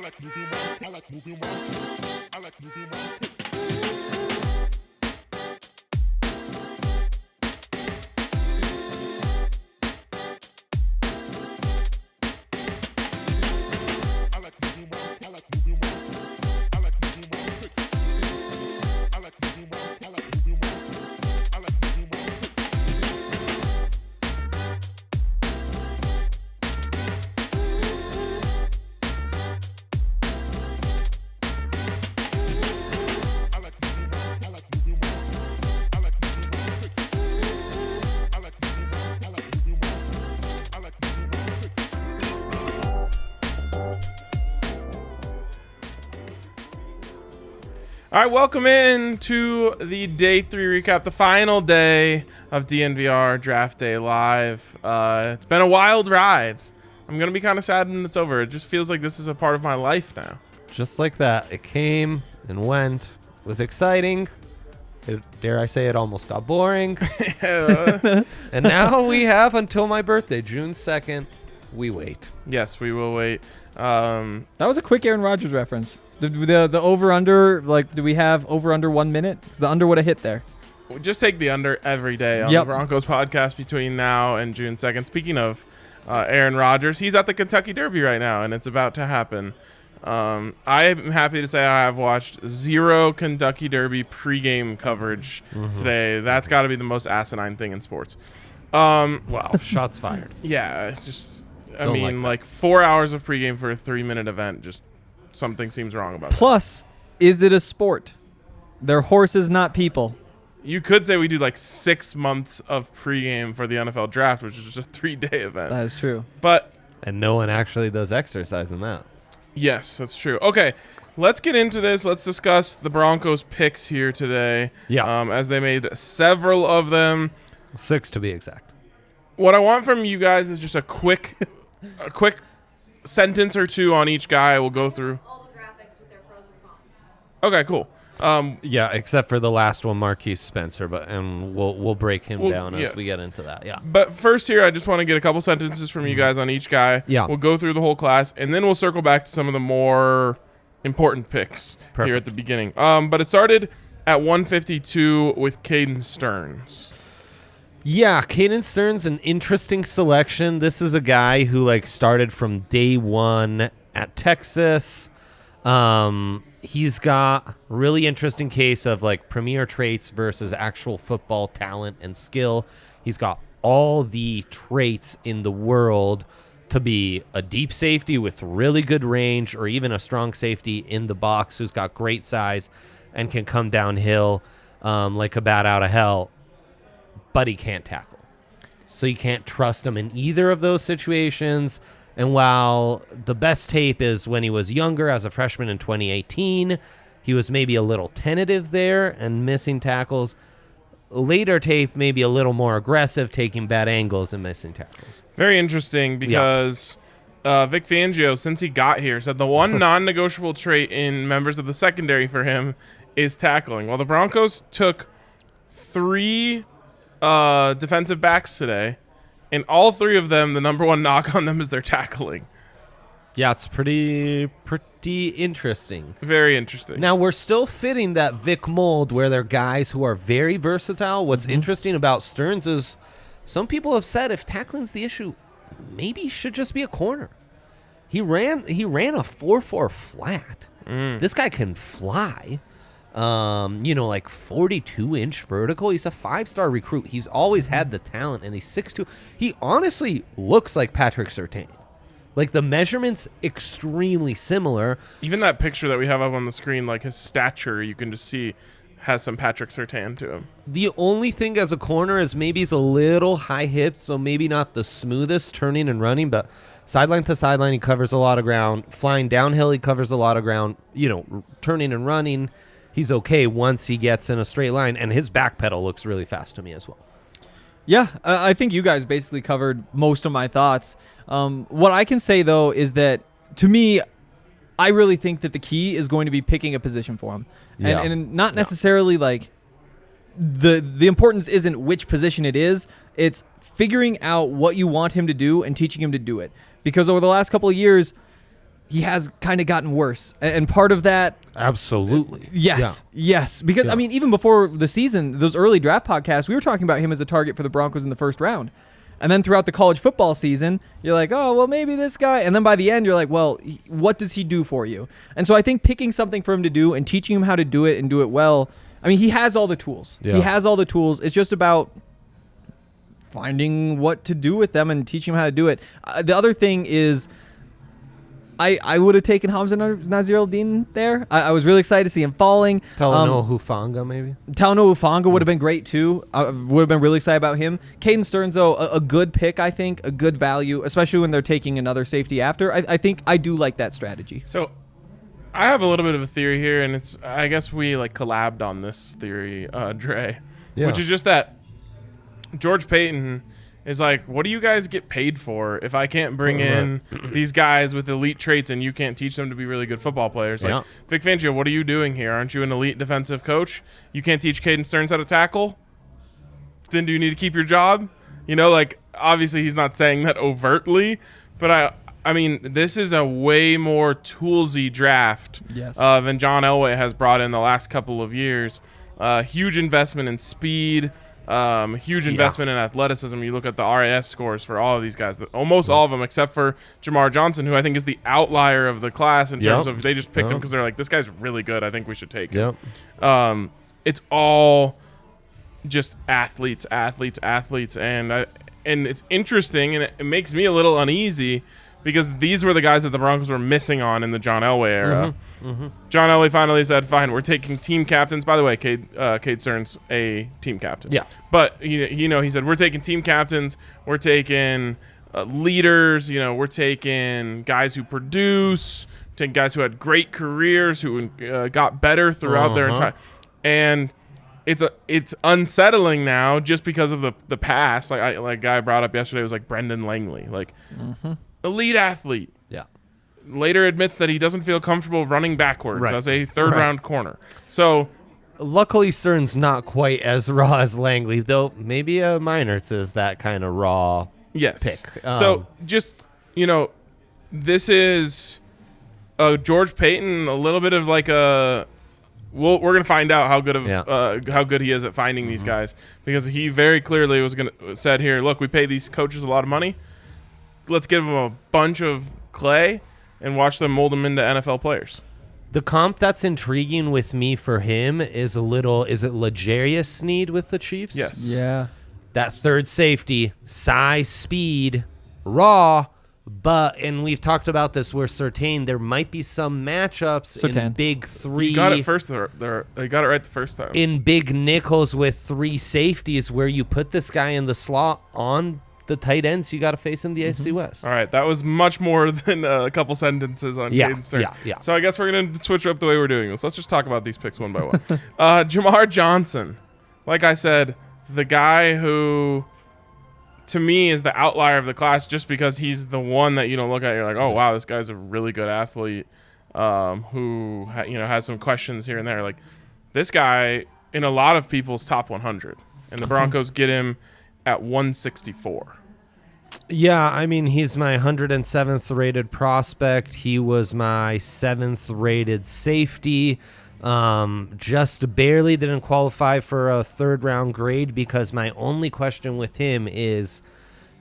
like moving around. I like moving around. I like moving around. All right, welcome in to the Day 3 recap, the final day of DNVR Draft Day Live. It's been a wild ride. I'm going to be kind of sad when it's over. It just feels like this is a part of my life now. Just like that. It came and went. It was exciting. Dare I say it almost got boring. And now we have until my birthday, June 2nd. We wait. Yes, we will wait. That was a quick Aaron Rodgers reference. The over-under, like, do we have over-under 1 minute? Because the under would have hit there. We just take the under every day on the Broncos podcast between now and June 2nd. Speaking of Aaron Rodgers, he's at the Kentucky Derby right now, and it's about to happen. I am happy to say I have watched zero Kentucky Derby pregame coverage today. That's got to be the most asinine thing in sports. Wow, shots fired. Yeah, just, Don't mean, like 4 hours of pregame for a 3-minute event, just something seems wrong about that. Plus, is it a sport? They're horses, not people. You could say we do like 6 months of pregame for the NFL draft, which is just a 3-day event. That is true. But And no one actually does exercise in that. yes, that's true. Okay, let's get into this. Let's discuss the Broncos picks here today. Yeah. As they made several of them. 6 to be exact. What I want from you guys is just a quick sentence or two on each guy. We'll go through All the graphics with their pros and cons. Okay, cool. Yeah, except for the last one, Marquise Spencer, and we'll break him down as we get into that. Yeah. But first here, I just want to get a couple sentences from you guys on each guy. Yeah. We'll go through the whole class, and then we'll circle back to some of the more important picks here at the beginning. But it started at 152 with Caden Stearns. Yeah, Caden Stearns, an interesting selection. This is a guy who started from day one at Texas. He's got really interesting case of premier traits versus actual football talent and skill. He's got all the traits in the world to be a deep safety with really good range, or even a strong safety in the box who's got great size and can come downhill like a bat out of hell. But he can't tackle. So you can't trust him in either of those situations. And while the best tape is when he was younger as a freshman in 2018, he was maybe a little tentative there and missing tackles. Later tape, maybe a little more aggressive, taking bad angles and missing tackles. Very interesting because Vic Fangio, since he got here, said the one non-negotiable trait in members of the secondary for him is tackling. Well, the Broncos took 3 defensive backs today, and all 3 of them, the number one knock on them is their tackling. Yeah, it's pretty interesting. Very interesting. Now, we're still fitting that Vic mold where they're guys who are very versatile. What's interesting about Stearns is some people have said if tackling's the issue, maybe he should just be a corner. He ran a 4.4 flat. This guy can fly. 42-inch vertical. He's a 5-star recruit. He's always had the talent, and he's 6'2". He honestly looks like Patrick Surtain. The measurements extremely similar. Even that picture that we have up on the screen, his stature, you can just see has some Patrick Surtain to him. The only thing as a corner is maybe he's a little high-hipped, so maybe not the smoothest turning and running, but sideline to sideline, he covers a lot of ground. Flying downhill, he covers a lot of ground. Turning and running, he's okay once he gets in a straight line, and his back pedal looks really fast to me as well. Yeah, I think you guys basically covered most of my thoughts. What I can say, though, is that, to me, I really think that the key is going to be picking a position for him. And not necessarily, the importance isn't which position it is. It's figuring out what you want him to do and teaching him to do it. Because over the last couple of years, he has kind of gotten worse. And part of that, Absolutely. yes. Because, Yeah. I mean, even before the season, those early draft podcasts, we were talking about him as a target for the Broncos in the first round. And then throughout the college football season, you're like, oh, well, maybe this guy. And then by the end, you're like, well, what does he do for you? And so I think picking something for him to do and teaching him how to do it and do it well, I mean, he has all the tools. Yeah. He has all the tools. It's just about finding what to do with them and teaching him how to do it. The other thing is, I would have taken Hamza Nazir-Eldin there. I was really excited to see him falling. Talanoa Hufanga, maybe? Talanoa Hufanga would have been great too. I would have been really excited about him. Caden Stearns, though, a good pick, I think, a good value, especially when they're taking another safety after. I think I do like that strategy. So I have a little bit of a theory here, and it's I guess we like collabed on this theory, Dre, Yeah. which is just that George Payton is like, what do you guys get paid for if I can't bring in these guys with elite traits and you can't teach them to be really good football players? Like, Yeah. Vic Fangio, what are you doing here? Aren't you an elite defensive coach? You can't teach Caden Stearns how to tackle? Then do you need to keep your job? You know, like, obviously he's not saying that overtly, but I mean, this is a way more toolsy draft than John Elway has brought in the last couple of years. Huge investment in speed. Huge investment in athleticism. You look at the RAS scores for all of these guys, almost all of them, except for Jamar Johnson, who I think is the outlier of the class in terms of they just picked him because they're like, this guy's really good. I think we should take him. It's all just athletes, and it's interesting, and it makes me a little uneasy because these were the guys that the Broncos were missing on in the John Elway era. John Elway finally said, fine, we're taking team captains. By the way, Cade Stearns, a team captain. Yeah. But, you know, he said, we're taking team captains. We're taking leaders. You know, we're taking guys who produce, taking guys who had great careers, who got better throughout their entire – and it's unsettling now just because of the past. Like a guy brought up yesterday was like Brendan Langley. Like, elite athlete. Yeah. Later admits that he doesn't feel comfortable running backwards as a third-round corner. So, luckily, Stearns not quite as raw as Langley, though maybe a Meinerz is that kind of raw pick. So, just, you know, this is George Payton, a little bit of like a we're going to find out how good he is at finding these guys, because he very clearly said here, look, we pay these coaches a lot of money. Let's give them a bunch of clay and watch them mold them into NFL players. The comp that's intriguing with me for him is is it L'Jarius Sneed with the Chiefs? Yes. Yeah. That third safety, size, speed, raw, and we've talked about this, we're certain there might be some matchups in big three. You got it first. They got it right the first time. In big nickels with three safeties where you put this guy in the slot on the tight ends, you got to face him the AFC West. All right, that was much more than a couple sentences on Caden Stearns. Yeah. So I guess we're going to switch up the way we're doing this. Let's just talk about these picks one by one. Jamar Johnson, like I said, the guy who, to me, is the outlier of the class just because he's the one that you don't look at. You're like, oh, wow, this guy's a really good athlete who has some questions here and there. Like, this guy in a lot of people's top 100, and the Broncos get him at 164. Yeah, I mean, he's my 107th rated prospect. He was my 7th rated safety. Just barely didn't qualify for a third round grade because my only question with him is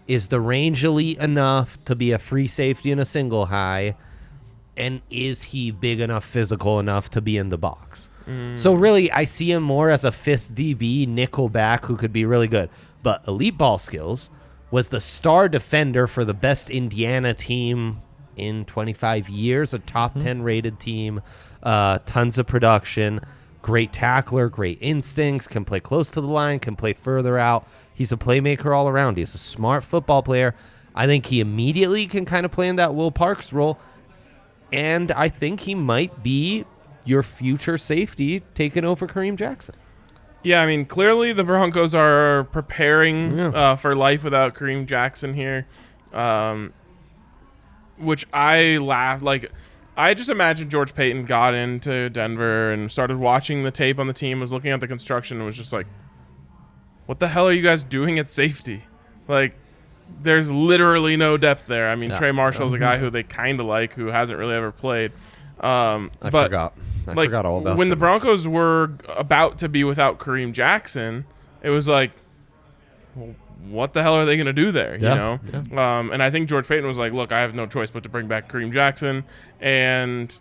the range elite enough to be a free safety in a single high? And is he big enough, physical enough to be in the box? So really, I see him more as a 5th DB nickel back who could be really good. But elite ball skills, was the star defender for the best Indiana team in 25 years, a top 10 rated team, tons of production, great tackler, great instincts, can play close to the line, can play further out. He's a playmaker all around. He's a smart football player. I think he immediately can kind of play in that Will Parks role, and I think he might be your future safety taking over Kareem Jackson. Yeah, I mean, clearly the Broncos are preparing for life without Kareem Jackson here, which I laughed. Like, I just imagined George Payton got into Denver and started watching the tape on the team, was looking at the construction, and was just like, what the hell are you guys doing at safety? Like, there's literally no depth there. I mean, Yeah. Trey Marshall's a guy who they kind of like, who hasn't really ever played. I forgot all about when Trey the Broncos were about to be without Kareem Jackson, it was like, well, what the hell are they going to do there? Yeah. You know? And I think George Payton was like, look, I have no choice but to bring back Kareem Jackson. And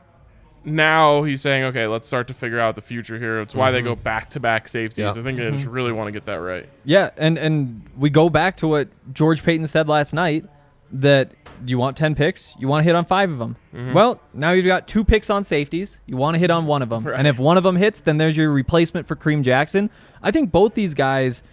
now he's saying, okay, let's start to figure out the future here. It's why they go back-to-back safeties. Yeah. I think they just really want to get that right. Yeah, and we go back to what George Payton said last night, that you want 10 picks, you want to hit on 5 of them. Well, now you've got 2 picks on safeties, you want to hit on 1 of them. Right. And if one of them hits, then there's your replacement for Kareem Jackson. I think both these guys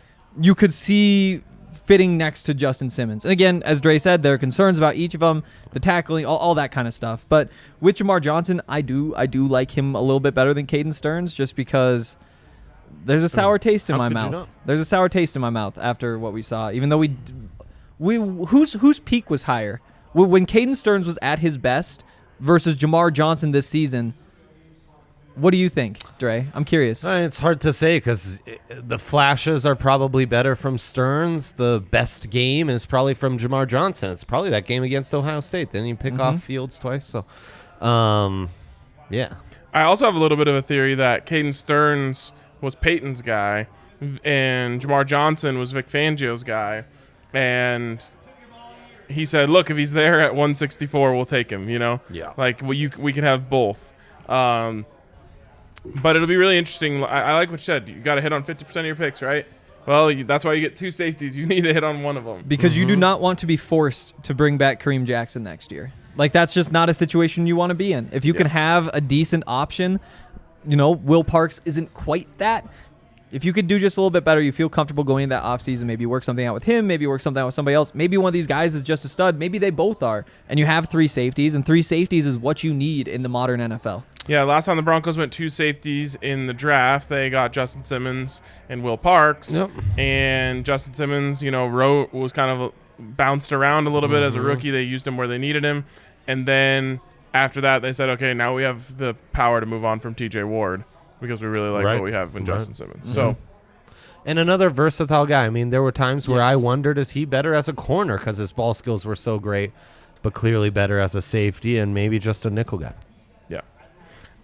you could see fitting next to Justin Simmons. And again, as Dre said, there are concerns about each of them, the tackling, all that kind of stuff. But with Jamar Johnson, I do like him a little bit better than Caden Stearns, just because there's a sour taste in How my could you mouth. not? There's a sour taste in my mouth after what we saw. Even though we whose peak was higher? When Caden Stearns was at his best versus Jamar Johnson this season, what do you think, Dre? I'm curious. It's hard to say because the flashes are probably better from Stearns. The best game is probably from Jamar Johnson. It's probably that game against Ohio State. Then you pick off Fields twice. So, yeah. I also have a little bit of a theory that Caden Stearns was Peyton's guy and Jamar Johnson was Vic Fangio's guy. And he said, look, if he's there at 164, we'll take him, you know? Yeah. Like, we can have both. But it'll be really interesting. I like what you said. You got to hit on 50% of your picks, right? Well, that's why you get 2 safeties. You need to hit on one of them. Because you do not want to be forced to bring back Kareem Jackson next year. Like, that's just not a situation you want to be in. If you can have a decent option, you know, Will Parks isn't quite that. If you could do just a little bit better, you feel comfortable going into that offseason, maybe work something out with him, maybe work something out with somebody else. Maybe one of these guys is just a stud. Maybe they both are. And you have 3 safeties, and 3 safeties is what you need in the modern NFL. Yeah, last time the Broncos went 2 safeties in the draft, they got Justin Simmons and Will Parks. Yep. And Justin Simmons, you know, was kind of bounced around a little bit as a rookie. They used him where they needed him. And then after that, they said, okay, now we have the power to move on from TJ Ward because we really like what we have in Justin Simmons. So, And another versatile guy. I mean, there were times where Yes. I wondered, is he better as a corner because his ball skills were so great, but clearly better as a safety and maybe just a nickel guy. yeah.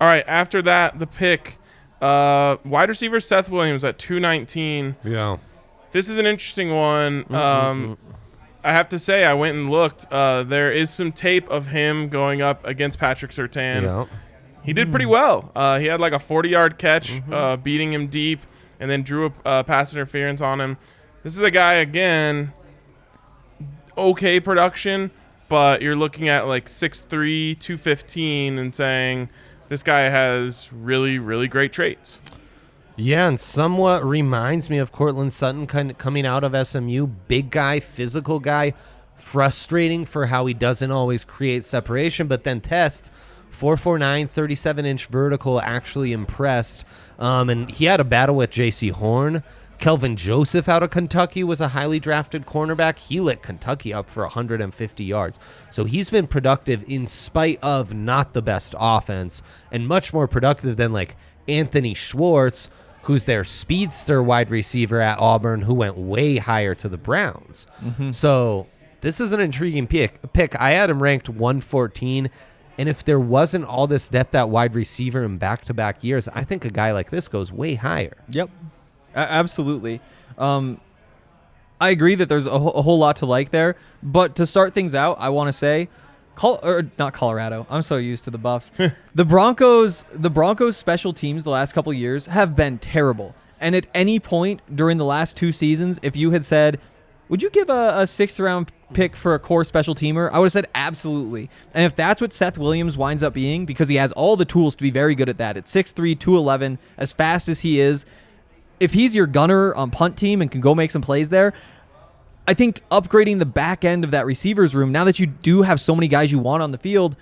All right, after that, the pick, wide receiver Seth Williams at 219. Yeah. This is an interesting one. I have to say, I went and looked. There is some tape of him going up against Patrick Surtain. Yeah. He did pretty well. He had like a 40-yard catch, beating him deep, and then drew a pass interference on him. This is a guy, again, okay production, but you're looking at like 6'3", 215 and saying this guy has really, really great traits. Yeah, and somewhat reminds me of Cortland Sutton kind of coming out of SMU. Big guy, physical guy, frustrating for how he doesn't always create separation, but then tests 4.49, 37-inch vertical, actually impressed. And he had a battle with J.C. Horn. Kelvin Joseph out of Kentucky was a highly drafted cornerback. He lit Kentucky up for 150 yards. So he's been productive in spite of not the best offense and much more productive than like Anthony Schwartz, who's their speedster wide receiver at Auburn, who went way higher to the Browns. So this is an intriguing pick. I had him ranked 114. And if there wasn't all this depth at wide receiver in back-to-back years, I think a guy like this goes way higher. Yep, absolutely. I agree that there's a whole lot to like there. But to start things out, I want to say, not Colorado. I'm so used to the Buffs. The Broncos special teams the last couple of years have been terrible. And at any point during the last 2 seasons, if you had said, would you give a 6th-round pick for a core special teamer? I would have said absolutely. And if that's what Seth Williams winds up being, because he has all the tools to be very good at that, at 6'3", 211, as fast as he is, if he's your gunner on punt team and can go make some plays there, I think upgrading the back end of that receivers room, now that you do have so many guys you want on the field,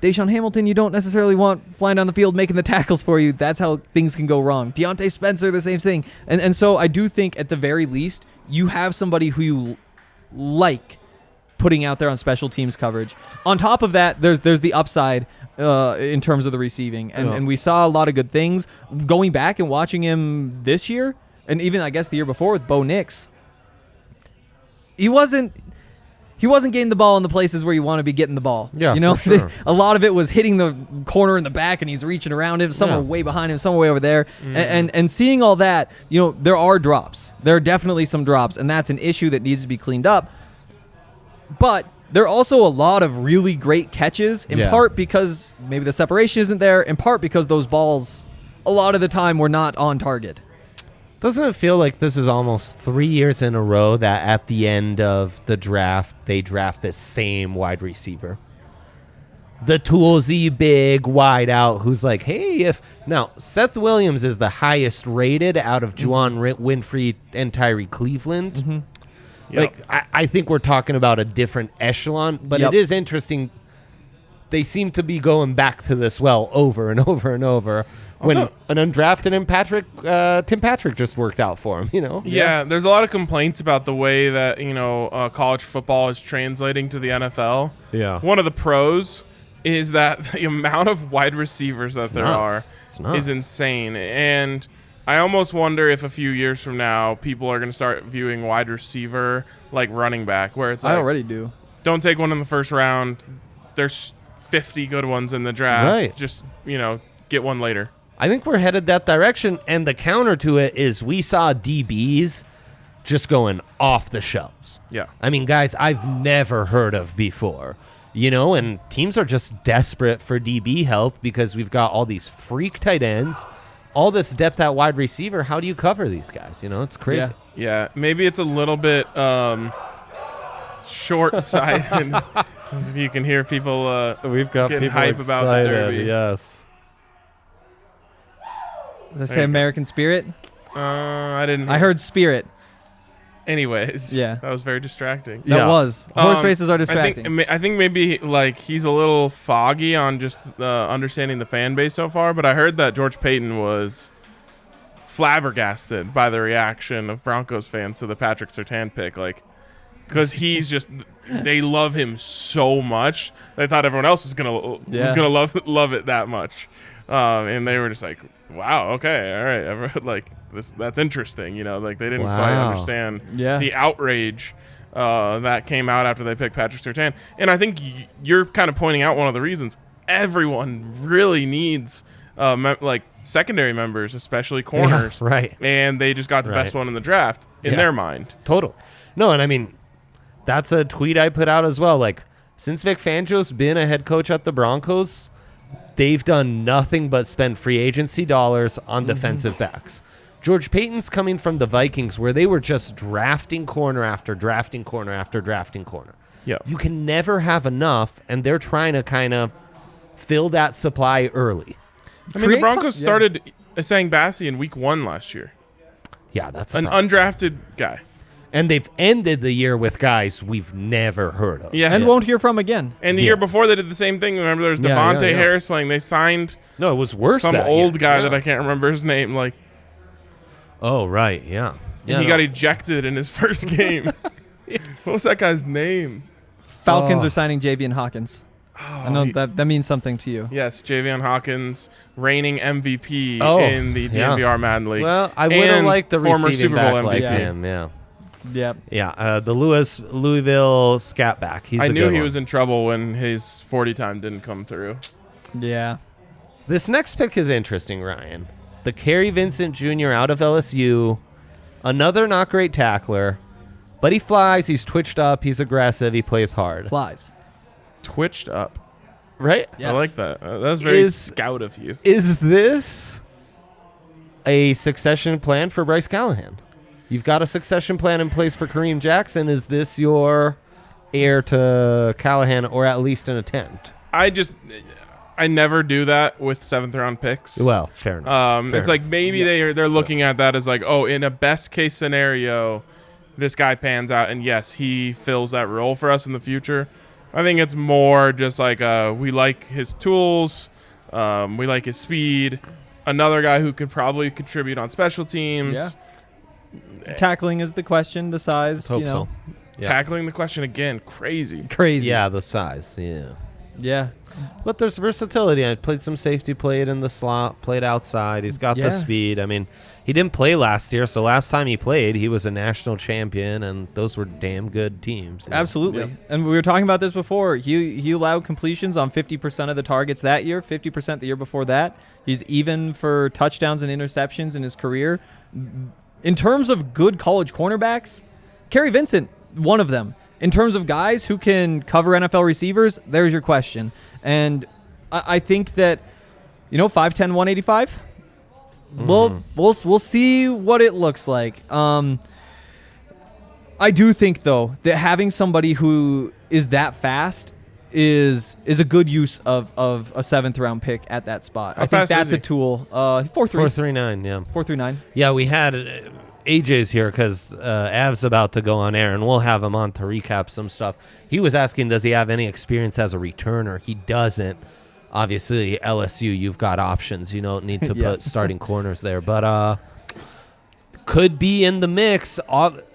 Deshaun Hamilton, you don't necessarily want flying down the field making the tackles for you. That's how things can go wrong. Deontay Spencer, the same thing. And so I do think at the very least, you have somebody who you like putting out there on special teams coverage. On top of that, there's the upside in terms of the receiving. And we saw a lot of good things. Going back and watching him this year, and even I guess the year before with Bo Nix, he wasn't he wasn't getting the ball in the places where you want to be getting the ball. Yeah, you know, for sure. a lot of it was hitting the corner in the back, and he's reaching around him, somewhere way behind him, somewhere way over there, and seeing all that, you know, there are drops. There are definitely some drops, and that's an issue that needs to be cleaned up. But there are also a lot of really great catches, in part because maybe the separation isn't there, in part because those balls, a lot of the time, were not on target. Doesn't it feel like this is almost 3 years in a row that at the end of the draft, they draft the same wide receiver? The toolsy, big, wide out, who's like, hey, if... Now, Seth Williams is the highest rated out of Juwan Winfrey and Tyree Cleveland. Yep. Like, I think we're talking about a different echelon, but it is interesting. They seem to be going back to this well over and over and over. When an undrafted Tim Patrick just worked out for him, you know? Yeah, there's a lot of complaints about the way that, you know, college football is translating to the NFL. Yeah. One of the pros is that the amount of wide receivers that there are is insane. And I almost wonder if a few years from now, people are going to start viewing wide receiver like running back, where it's like, I already do. Don't take one in the first round. There's 50 good ones in the draft. Right. Just, you know, get one later. I think we're headed that direction, and the counter to it is we saw DBs just going off the shelves. Yeah. I mean, guys I've never heard of before, you know, and teams are just desperate for DB help because we've got all these freak tight ends, all this depth at wide receiver. How do you cover these guys? You know, it's crazy. Yeah. Maybe it's a little bit short-sighted. If you can hear people we've got getting people hype excited, about the Derby. Yes. Did I say American Spirit? I didn't. I heard Spirit. Anyways, Yeah. that was very distracting. That was. Horse races are distracting. I think maybe like he's a little foggy on just understanding the fan base so far, but I heard that George Payton was flabbergasted by the reaction of Broncos fans to the Patrick Surtain pick, like, because he's just, they love him so much. They thought everyone else was gonna love it that much, and they were just like, wow, okay, all right, like that's interesting, you know, like they didn't quite understand the outrage that came out after they picked Patrick Surtain. And I think you're kind of pointing out one of the reasons everyone really needs like secondary members, especially corners, right? And they just got the best one in the draft in their mind. Total. No, and I mean, that's a tweet I put out as well. Like, since Vic Fangio's been a head coach at the Broncos, they've done nothing but spend free agency dollars on defensive backs. George Payton's coming from the Vikings, where they were just drafting corner after drafting corner after drafting corner. Yeah. You can never have enough, and they're trying to kind of fill that supply early. I mean, the Broncos started Asang Bassi in week 1 last year. Yeah, that's an undrafted guy. And they've ended the year with guys we've never heard of. Yeah. And won't hear from again. And the year before, they did the same thing. Remember, there was Devontae Harris playing. They signed it was worse some that old year. guy that I can't remember his name. Like, oh, right, yeah. He got ejected in his first game. What was that guy's name? Falcons are signing Javian Hawkins. I know that means something to you. Yes, Javian Hawkins, reigning MVP in the yeah. DNVR Madden League. Well, I would have liked the former receiving Super back Bowl like MVP. him, yeah. Yep. Yeah, the Louisville scat back. He's I a knew good he one. was in trouble when his 40 time didn't come through. Yeah. This next pick is interesting, Ryan. The Kerry Vincent Jr. out of LSU, another not great tackler, but he flies, he's twitched up, he's aggressive, he plays hard. Flies. Twitched up. Right? I like that. That was very scout of you. Is this a succession plan for Bryce Callahan? You've got a succession plan in place for Kareem Jackson. Is this your heir to Callahan, or at least an attempt? I never do that with 7th round picks. Well, fair enough. It's like maybe they're looking at that as like, oh, in a best case scenario, this guy pans out, and yes, he fills that role for us in the future. I think it's more just like we like his tools, we like his speed. Another guy who could probably contribute on special teams. Yeah. Tackling is the question. The size. Hope you know. so. Yeah. Tackling the question again. Crazy. Crazy. Yeah, the size. Yeah. Yeah. But there's versatility. I played some safety, played in the slot, played outside. He's got the speed. I mean, he didn't play last year, so last time he played, he was a national champion, and those were damn good teams. Absolutely. Yep. And we were talking about this before. He allowed completions on 50% of the targets that year, 50% the year before that. He's even for touchdowns and interceptions in his career. In terms of good college cornerbacks, Kerry Vincent, one of them. In terms of guys who can cover NFL receivers, there's your question. And I think that, 5'10", 185, we'll see what it looks like. I do think, though, that having somebody who is that fast is a good use of a 7th-round pick at that spot. I think that's a tool. 4.3. 4.39, yeah. 4.39. Yeah, we had AJ's here because Av's about to go on air, and we'll have him on to recap some stuff. He was asking, does he have any experience as a returner? He doesn't. Obviously, LSU, you've got options. You don't need to put starting corners there. But could be in the mix.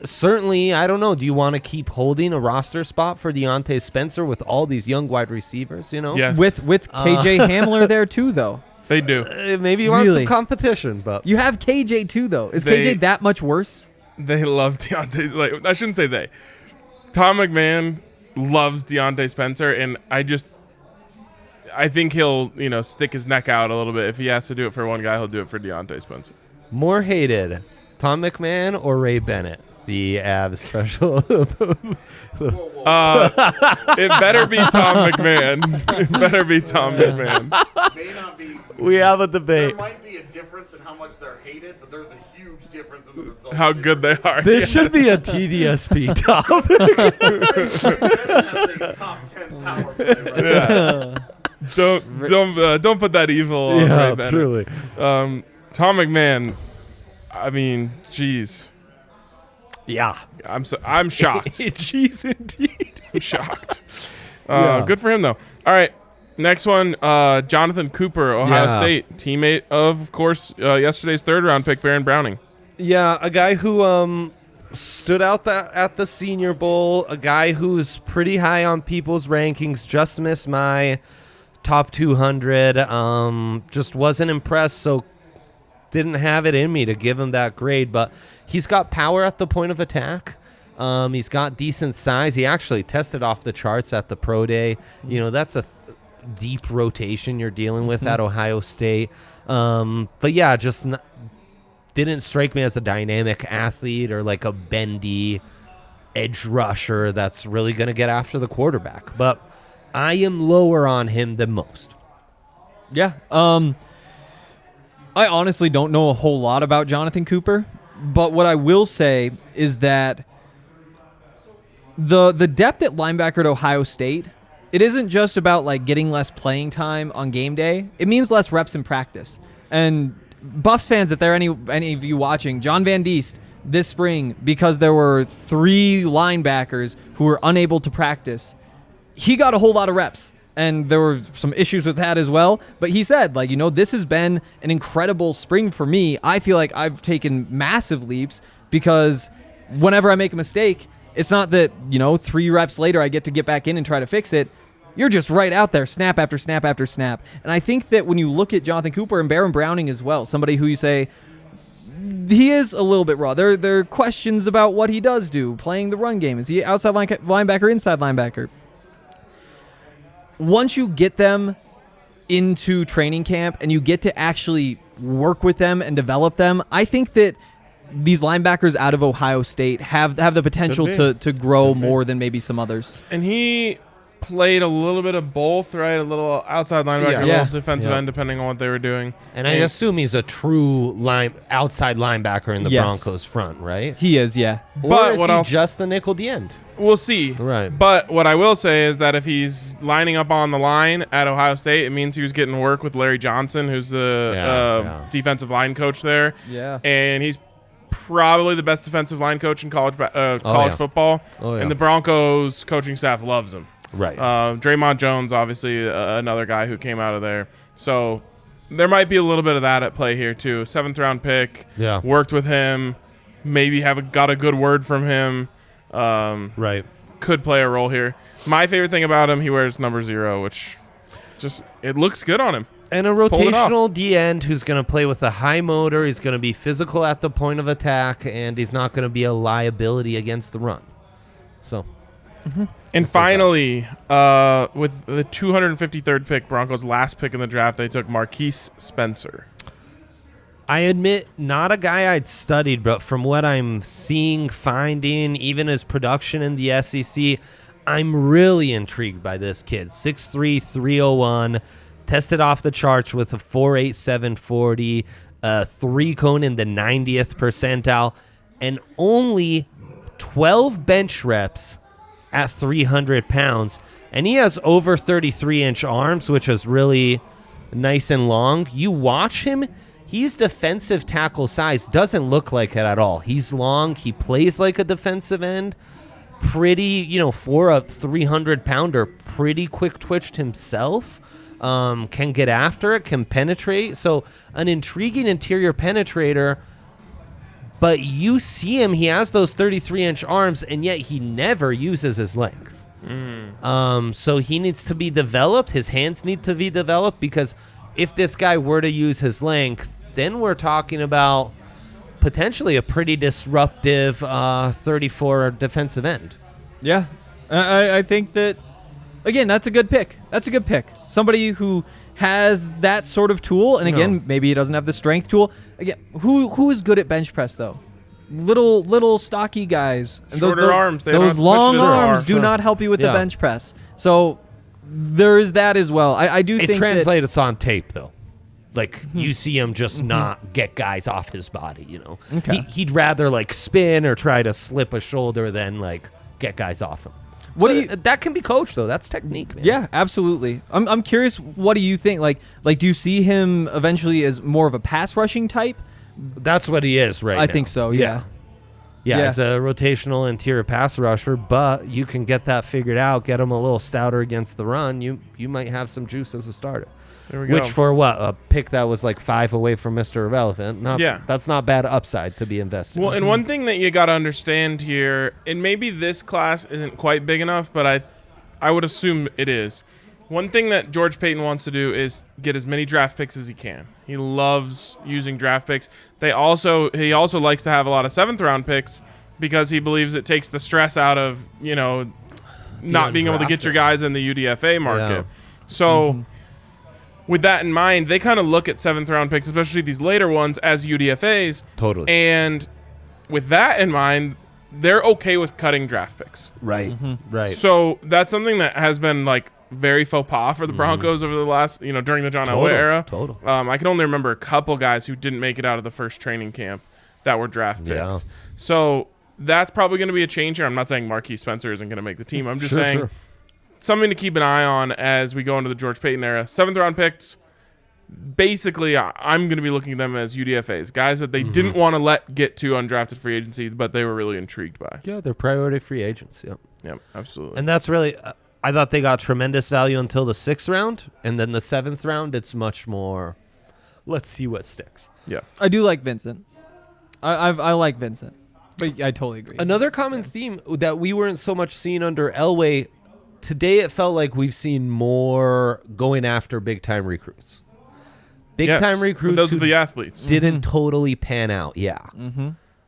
Certainly, I don't know. Do you want to keep holding a roster spot for Deontay Spencer with all these young wide receivers, Yes. With KJ Hamler there, too, though. They do. Maybe you want some competition, but You have KJ, too, though. Is KJ that much worse? They love Deontay. Like, I shouldn't say they. Tom McMahon loves Deontay Spencer, and I think he'll, stick his neck out a little bit. If he has to do it for one guy, he'll do it for Deontay Spencer. More hated, Tom McMahon or Ray Bennett, the Avs special? It better be Tom McMahon. It better be Tom McMahon. May not be. We have a debate. There might be a difference in how much they're hated, but there's a huge difference in the result. How good they are. This should be a TDSP topic. That's a top 10 power play right Yeah. Don't put that evil on Ray Bennett. truly. Tom McMahon, I mean, geez. Yeah. I'm shocked. Jeez, indeed. I'm shocked. Yeah. Good for him, though. All right. Next one, Jonathan Cooper, Ohio State. Teammate of course, yesterday's 3rd-round pick, Baron Browning. Yeah, a guy who stood out at the Senior Bowl, a guy who's pretty high on people's rankings, just missed my top 200. Just wasn't impressed, so didn't have it in me to give him that grade. But he's got power at the point of attack. He's got decent size. He actually tested off the charts at the Pro Day. That's a deep rotation you're dealing with at Ohio State. But yeah, just didn't strike me as a dynamic athlete or like a bendy edge rusher that's really going to get after the quarterback. But I am lower on him than most. Yeah. I honestly don't know a whole lot about Jonathan Cooper, but what I will say is that the depth at linebacker at Ohio State, it isn't just about like getting less playing time on game day. It means less reps in practice. And Buffs fans, if there are any of you watching, John Van Diest this spring, because there were 3 linebackers who were unable to practice, he got a whole lot of reps. And there were some issues with that as well. But he said, this has been an incredible spring for me. I feel like I've taken massive leaps because whenever I make a mistake, it's not that, 3 reps later I get to get back in and try to fix it. You're just right out there, snap after snap after snap. And I think that when you look at Jonathan Cooper and Baron Browning as well, somebody who you say, he is a little bit raw. There are questions about what he does do, playing the run game. Is he outside linebacker, inside linebacker? Once you get them into training camp and you get to actually work with them and develop them, I think that these linebackers out of Ohio State have the potential to grow more than maybe some others. And he played a little bit of both, right? A little outside linebacker, a little defensive end, depending on what they were doing. And I assume he's a true outside linebacker in the Broncos front, right? He is, yeah. But is he just the nickel D end? We'll see. Right. But what I will say is that if he's lining up on the line at Ohio State, it means he was getting work with Larry Johnson, who's the defensive line coach there. Yeah. And he's probably the best defensive line coach in college football. Oh, yeah. And the Broncos coaching staff loves him. Right. Draymond Jones, obviously, another guy who came out of there. So there might be a little bit of that at play here, too. 7th-round pick. Yeah. Worked with him. Maybe got a good word from him. Right. could play a role here. My favorite thing about him, he wears number 0, which it looks good on him. And a rotational D end who's going to play with a high motor. He's going to be physical at the point of attack, and he's not going to be a liability against the run. So, and finally, with the 253rd pick, Broncos' last pick in the draft, they took Marquise Spencer. I admit, not a guy I'd studied, but from what I'm seeing, finding, even his production in the SEC, I'm really intrigued by this kid. 6'3", 301, tested off the charts with a 4.87 40, 3-cone in the 90th percentile, and only 12 bench reps at 300 pounds. And he has over 33-inch arms, which is really nice and long. You watch him, he's defensive tackle size. Doesn't look like it at all. He's long. He plays like a defensive end. Pretty, for a 300-pounder, pretty quick-twitched himself. Can get after it, can penetrate. So an intriguing interior penetrator. But you see him, he has those 33-inch arms, and yet he never uses his length. So he needs to be developed. His hands need to be developed, because if this guy were to use his length, then we're talking about potentially a pretty disruptive 34 defensive end. Yeah. I think that, again, that's a good pick. Somebody who has that sort of tool, and again, maybe he doesn't have the strength tool. Again, who is good at bench press, though? Little stocky guys. Shorter arms. Those long arms do not help you with the bench press. So there is that as well. I do think it translates on tape, though. Like, you see him just not get guys off his body, Okay. He'd rather, spin or try to slip a shoulder than, get guys off him. That can be coached, though. That's technique, man. Yeah, absolutely. I'm curious, what do you think? Like, do you see him eventually as more of a pass rushing type? That's what he is right now. I think so, yeah. Yeah, as a rotational interior pass rusher, but you can get that figured out, get him a little stouter against the run. You might have some juice as a starter. There we go. Which for what? A pick that was 5 away from Mr. Irrelevant. That's not bad upside to be invested in. And one thing that you got to understand here, and maybe this class isn't quite big enough, but I would assume it is. One thing that George Paton wants to do is get as many draft picks as he can. He loves using draft picks. He also likes to have a lot of 7th round picks, because he believes it takes the stress out of, not being able to get your guys in the UDFA market. Yeah. So with that in mind, they kind of look at 7th round picks, especially these later ones, as UDFAs. Totally. And with that in mind, they're okay with cutting draft picks. Right. Right. So that's something that has been very faux pas for the Broncos over the last, during the John Elway era. Total. I can only remember a couple guys who didn't make it out of the first training camp that were draft picks. Yeah. So that's probably going to be a change here. I'm not saying Marquise Spencer isn't going to make the team. I'm just saying something to keep an eye on as we go into the George Paton era. 7th round picks, basically, I'm going to be looking at them as UDFAs, guys that they didn't want to let get to undrafted free agency, but they were really intrigued by. Yeah, they're priority free agents. Yep, absolutely. And that's really, I thought they got tremendous value until the 6th round, and then the 7th round, it's much more, let's see what sticks. Yeah. I do like Vincent. I like Vincent, but I totally agree. Another common theme that we weren't so much seeing under Elway, today it felt like we've seen more going after big-time recruits. Big-time recruits those are the athletes. didn't totally pan out,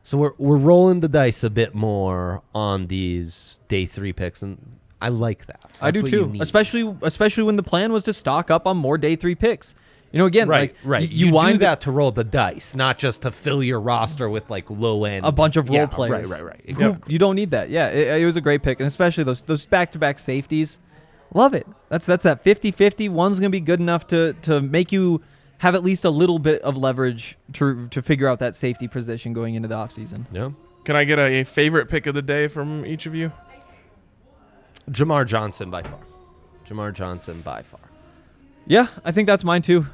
So we're rolling the dice a bit more on these day 3 picks, and I like that. I do too, especially when the plan was to stock up on more day 3 picks. Again, right. You wind do that to roll the dice, not just to fill your roster with low end, a bunch of role players. Right. Exactly. You don't need that. Yeah, it was a great pick, and especially those back-to-back safeties. Love it. That's that 50-50. One's gonna be good enough to make you have at least a little bit of leverage to figure out that safety position going into the offseason. Yeah. Can I get a favorite pick of the day from each of you? Jamar Johnson by far. Yeah, I think that's mine too.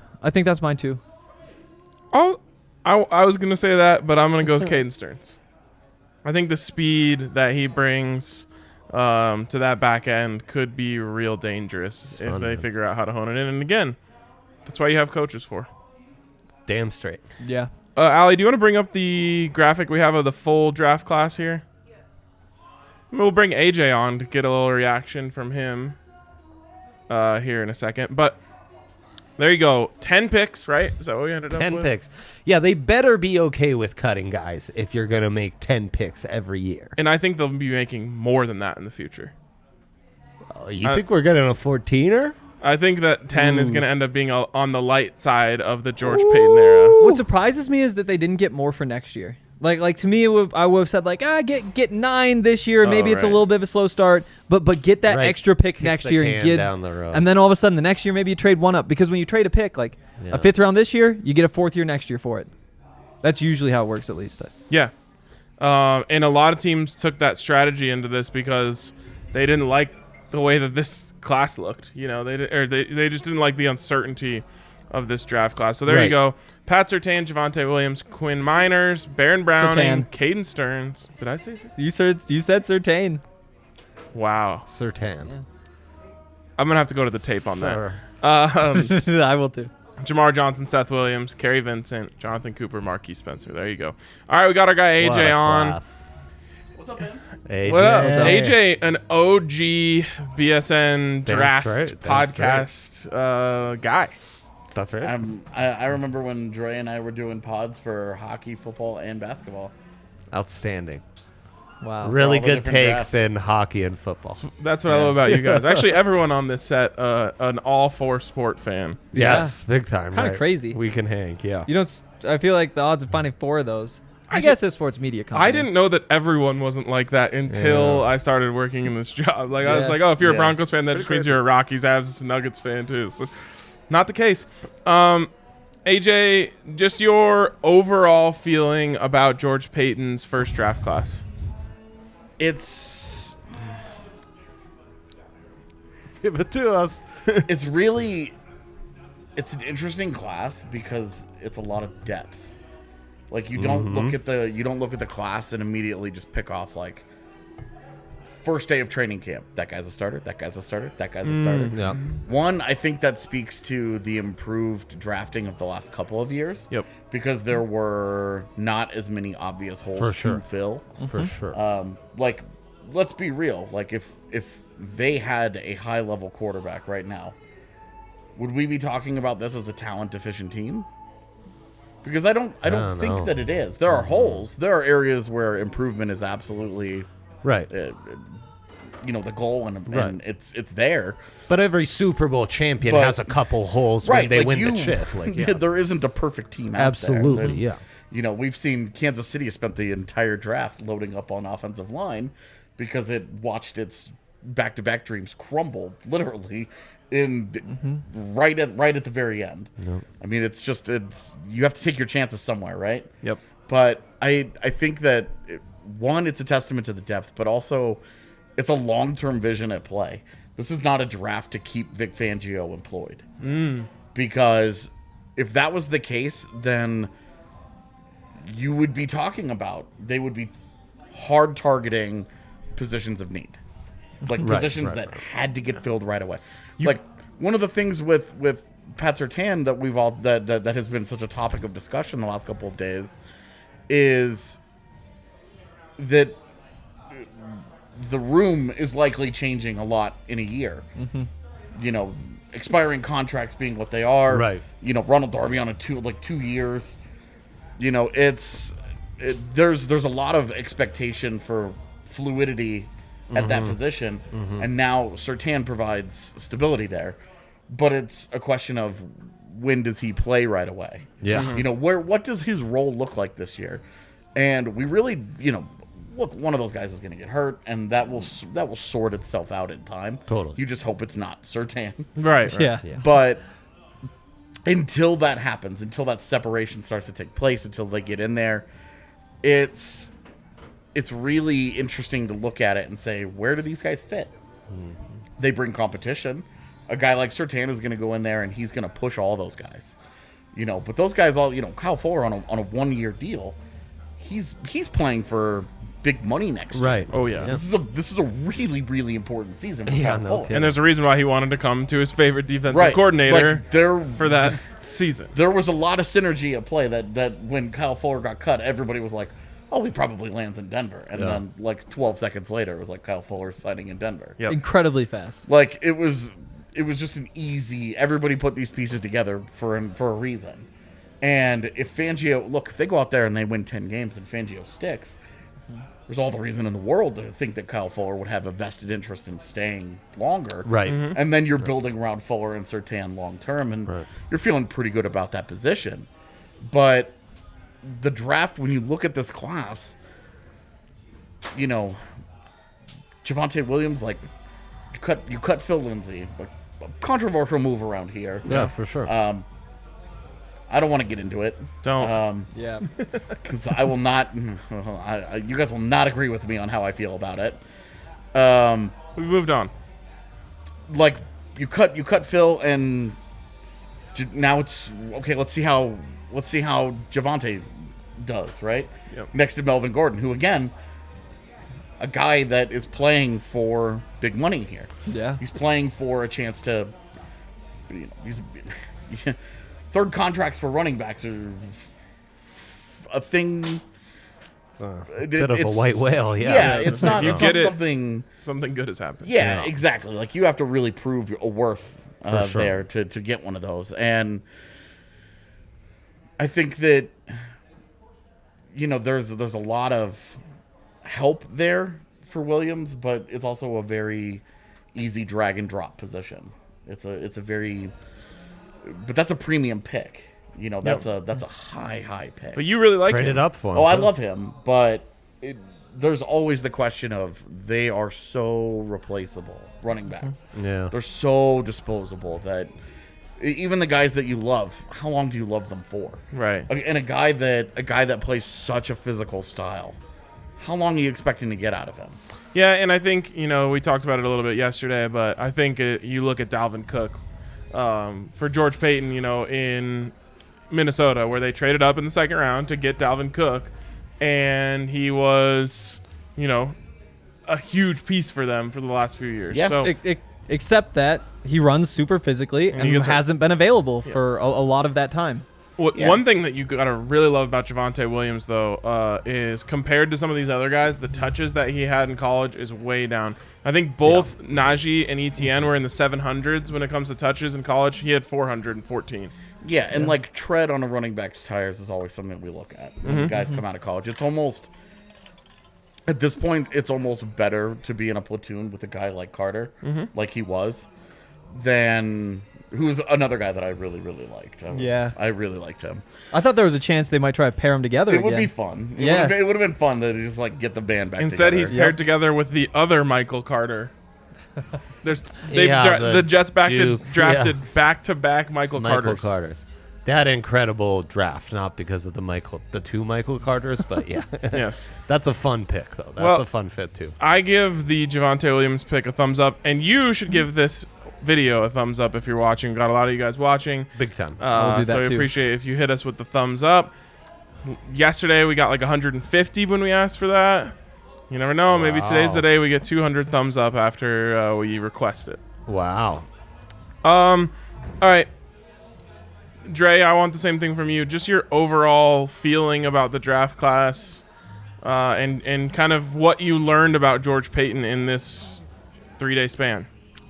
Oh, I was going to say that, but I'm going to go with Caden Stearns. I think the speed that he brings to that back end could be real dangerous if they figure out how to hone it in. And again, that's why you have coaches for. Damn straight. Yeah. Allie, do you want to bring up the graphic we have of the full draft class here? We'll bring AJ on to get a little reaction from him here in a second. But there you go. 10 picks, right? Is that what we ended up with? 10 picks. Yeah, they better be okay with cutting guys if you're going to make 10 picks every year. And I think they'll be making more than that in the future. Oh, you think we're getting a 14er? I think that 10 is going to end up being on the light side of the George Payton era. What surprises me is that they didn't get more for next year. Like to me, I would have said like, get 9 this year. Maybe it's a little bit of a slow start, but get that extra pick next year and get down the road. And then all of a sudden the next year maybe you trade one up, because when you trade a pick, like a 5th round this year, you get a 4th year next year for it. That's usually how it works, at least. Yeah, and a lot of teams took that strategy into this because they didn't like the way that this class looked. You know, they just didn't like the uncertainty of this draft class. So there you go. Pat Surtain, Javonte Williams, Quinn Miners, Baron Browning, Caden Stearns. Did I say that? You said Surtain. Wow. Surtain. Yeah. I'm going to have to go to the tape on that. I will too. Jamar Johnson, Seth Williams, Kerry Vincent, Jonathan Cooper, Marquise Spencer. There you go. All right, we got our guy AJ on. What's up, man? AJ. What up? AJ, an OG BSN draft podcast guy. That's right. I remember when Dre and I were doing pods for hockey, football, and basketball. Outstanding. Wow. Really all the good different takes drafts. in hockey and football. That's what I love about you guys. Actually, everyone on this set, an all-four sport fan. Yes, big time. Kinda crazy. We can hang, yeah. You don't. I feel like the odds of finding 4 of those. I guess it's sports media company. I didn't know that everyone wasn't like that until I started working in this job. Like I was like, oh, if you're a Broncos fan, that just means you're a Rockies, Avs, Nuggets fan too. So, not the case. AJ, just your overall feeling about George Payton's first draft class. It's Give it to us. it's an interesting class because it's a lot of depth. Like you don't look at the class and immediately just pick off like first day of training camp. That guy's a starter. That guy's a starter. That guy's a starter. Yeah. One, I think that speaks to the improved drafting of the last couple of years. Yep. Because there were not as many obvious holes For to sure. fill. For sure. Like, let's be real. Like, if they had a high level quarterback right now, would we be talking about this as a talent deficient team? Because I don't think know. that it is. There are holes. There are areas where improvement is absolutely Right. the goal, and it's there. But every Super Bowl champion has a couple holes when they win the chip. Like, yeah. There isn't a perfect team out Absolutely, there. yeah. You know, we've seen Kansas City spent the entire draft loading up on offensive line because it watched its back-to-back dreams crumble, literally, right at the very end. Nope. I mean, it's you have to take your chances somewhere, right? Yep. But I think that one, it's a testament to the depth, but also it's a long-term vision at play. This is not a draft to keep Vic Fangio employed. Because if that was the case, then you would be talking about they would be hard targeting positions of need, like positions that had to get filled right away. Like one of the things with Pat Surtain that we've all that has been such a topic of discussion the last couple of days is that the room is likely changing a lot in a year. You know, expiring contracts being what they are. Right. You know, Ronald Darby on 2 years. You know, there's a lot of expectation for fluidity at that position, and now Surtain provides stability there. But it's a question of when does he play right away? Yeah. You know, what does his role look like this year? And we really, look, one of those guys is going to get hurt, and that will sort itself out in time. Totally. You just hope it's not Surtain. Right. Yeah. But until that happens, until that separation starts to take place, until they get in there, it's really interesting to look at it and say, where do these guys fit? They bring competition. A guy like Surtain is going to go in there and he's going to push all those guys. But those guys all, Kyle Fuller on a 1-year deal, he's playing for big money next year. Right. Oh yeah. This is a really, really important season for Yeah, Kyle no Fuller. kidding. And there's a reason why he wanted to come to his favorite defensive coordinator for that season. There was a lot of synergy at play that when Kyle Fuller got cut, everybody was like, he probably lands in Denver. And then like 12 seconds later, it was like Kyle Fuller signing in Denver. Yep. Incredibly fast. Like it was just an easy. Everybody put these pieces together for a reason. And if they go out there and they win 10 games and Fangio sticks, there's all the reason in the world to think that Kyle Fuller would have a vested interest in staying longer. Right. And then you're building around Fuller and Surtain long term, and you're feeling pretty good about that position. But the draft, when you look at this class, you know, Javonte Williams, like you cut Phil Lindsay, a controversial move around here. Yeah, for sure. I don't want to get into it. Don't. Yeah. Because I will not. You guys will not agree with me on how I feel about it. We've moved on. Like you cut Phil, and now it's okay. Let's see how Javonte does, right? Yep. Next to Melvin Gordon, who again, a guy that is playing for big money here. Yeah. He's playing for a chance to. He's third contracts for running backs are a thing. It's a bit of a white whale, Yeah, it's not, You it's get not it. something. Something good has happened. Yeah, exactly. Like you have to really prove a worth sure. there to get one of those. And I think that, you know, there's a lot of help there for Williams, but it's also a very easy drag and drop position. It's a very, but that's a premium pick. You know, that's a high pick. But you really like Trade him. it up for him. Oh, I love him, but there's always the question of they are so replaceable, running backs. Yeah. They're so disposable that even the guys that you love, how long do you love them for? Right. And a guy that plays such a physical style, how long are you expecting to get out of him? Yeah, and I think, you know, we talked about it a little bit yesterday, but I think you look at Dalvin Cook for George Payton, you know, in Minnesota, where they traded up in the second round to get Dalvin Cook, and he was, you know, a huge piece for them for the last few years. Yeah. So, Except that he runs super physically and he gets hurt. hasn't been available for a lot of that time. One thing that you gotta really love about Javonte Williams, though, is compared to some of these other guys, the touches that he had in college is way down. I think both Najee and ETN were in the 700s when it comes to touches in college. He had 414. Yeah, and like tread on a running back's tires is always something we look at when the guys come out of college. It's almost, at this point, it's almost better to be in a platoon with a guy like Carter, like he was, than who's another guy that I really, really liked. I really liked him. I thought there was a chance they might try to pair them together It again. would be fun. Yeah. It would have been fun to just like get the band back Instead, together. he's paired together with the other Michael Carter. The the Jets Duke, drafted back-to-back Michael Michael Carters. Carters. That incredible draft, not because of the two Michael Carters, but yeah. Yes. That's a fun pick, though. That's Well, a fun fit, too. I give the Javonte Williams pick a thumbs up, and you should give this video a thumbs up if you're watching. Got a lot of you guys watching. Big time. I'll do that so we too. appreciate it if you hit us with the thumbs up. Yesterday we got like 150 when we asked for that. You never know. Maybe today's the day we get 200 thumbs up after we request it. Wow. All right. Dre, I want the same thing from you. Just your overall feeling about the draft class and kind of what you learned about George Payton in this 3-day span.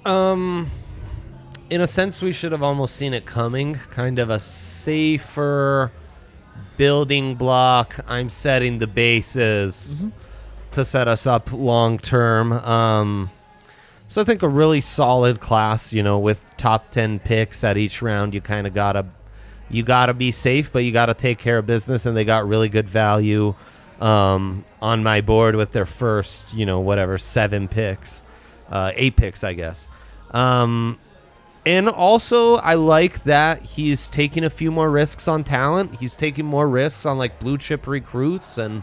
In a sense, we should have almost seen it coming. Kind of a safer building block. I'm setting the bases to set us up long term. So I think a really solid class, you know, with top 10 picks at each round. You kind of gotta be safe, but you gotta take care of business, and they got really good value on my board with their first, 7 picks, 8 picks, I guess. And also, I like that he's taking a few more risks on talent. He's taking more risks on like blue chip recruits and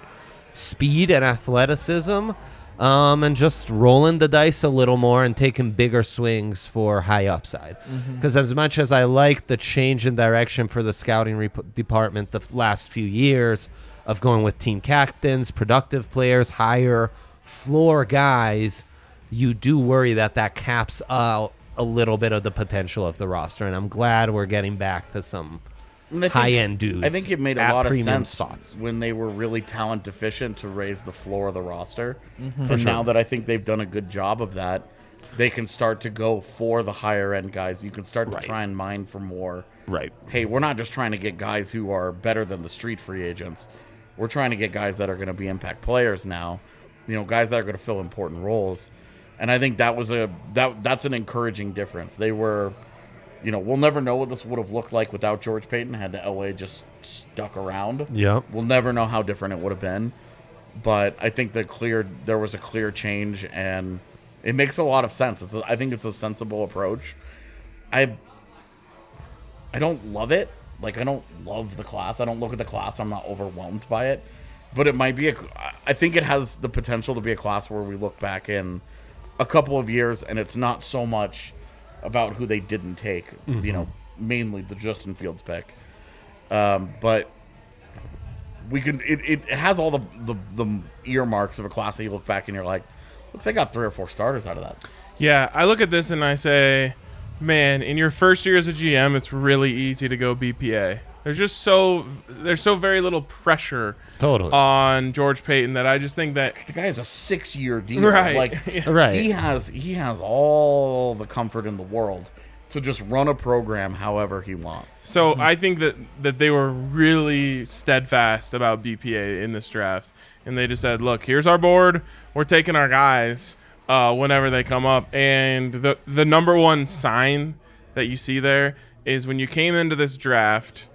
speed and athleticism, and just rolling the dice a little more and taking bigger swings for high upside. Because as much as I like the change in direction for the scouting department the last few years of going with team captains, productive players, higher floor guys, you do worry that caps out a little bit of the potential of the roster, and I'm glad we're getting back to some And I think- high-end dudes. I think it made a at lot of premium sense spots. when they were really talent deficient to raise the floor of the roster. For And sure. now that I think they've done a good job of that, they can start to go for the higher end guys. You can start to Right. try and mine for more. Right. Hey, we're not just trying to get guys who are better than the street free agents. We're trying to get guys that are going to be impact players now. Guys that are going to fill important roles. And I think that was that's an encouraging difference. They were, we'll never know what this would have looked like without George Payton had LA just stuck around. Yep. We'll never know how different it would have been. But I think there was a clear change, and it makes a lot of sense. I think it's a sensible approach. I don't love it. Like, I don't love the class. I don't look at the class. I'm not overwhelmed by it. But it might be I think it has the potential to be a class where we look back in a couple of years, and it's not so much about who they didn't take. Mainly the Justin Fields pick. But we can. It has all the earmarks of a class that you look back and you're like, look, they got 3 or 4 starters out of that. Yeah, I look at this and I say, man, in your first year as a GM, it's really easy to go BPA. There's so very little pressure Totally. on George Payton that I just think that The guy has a 6-year deal. Right. Like, Right. he has all the comfort in the world to just run a program however he wants. So I think that they were really steadfast about BPA in this draft, and they just said, "Look, here's our board. We're taking our guys whenever they come up." And the number one sign that you see there is when you came into this draft.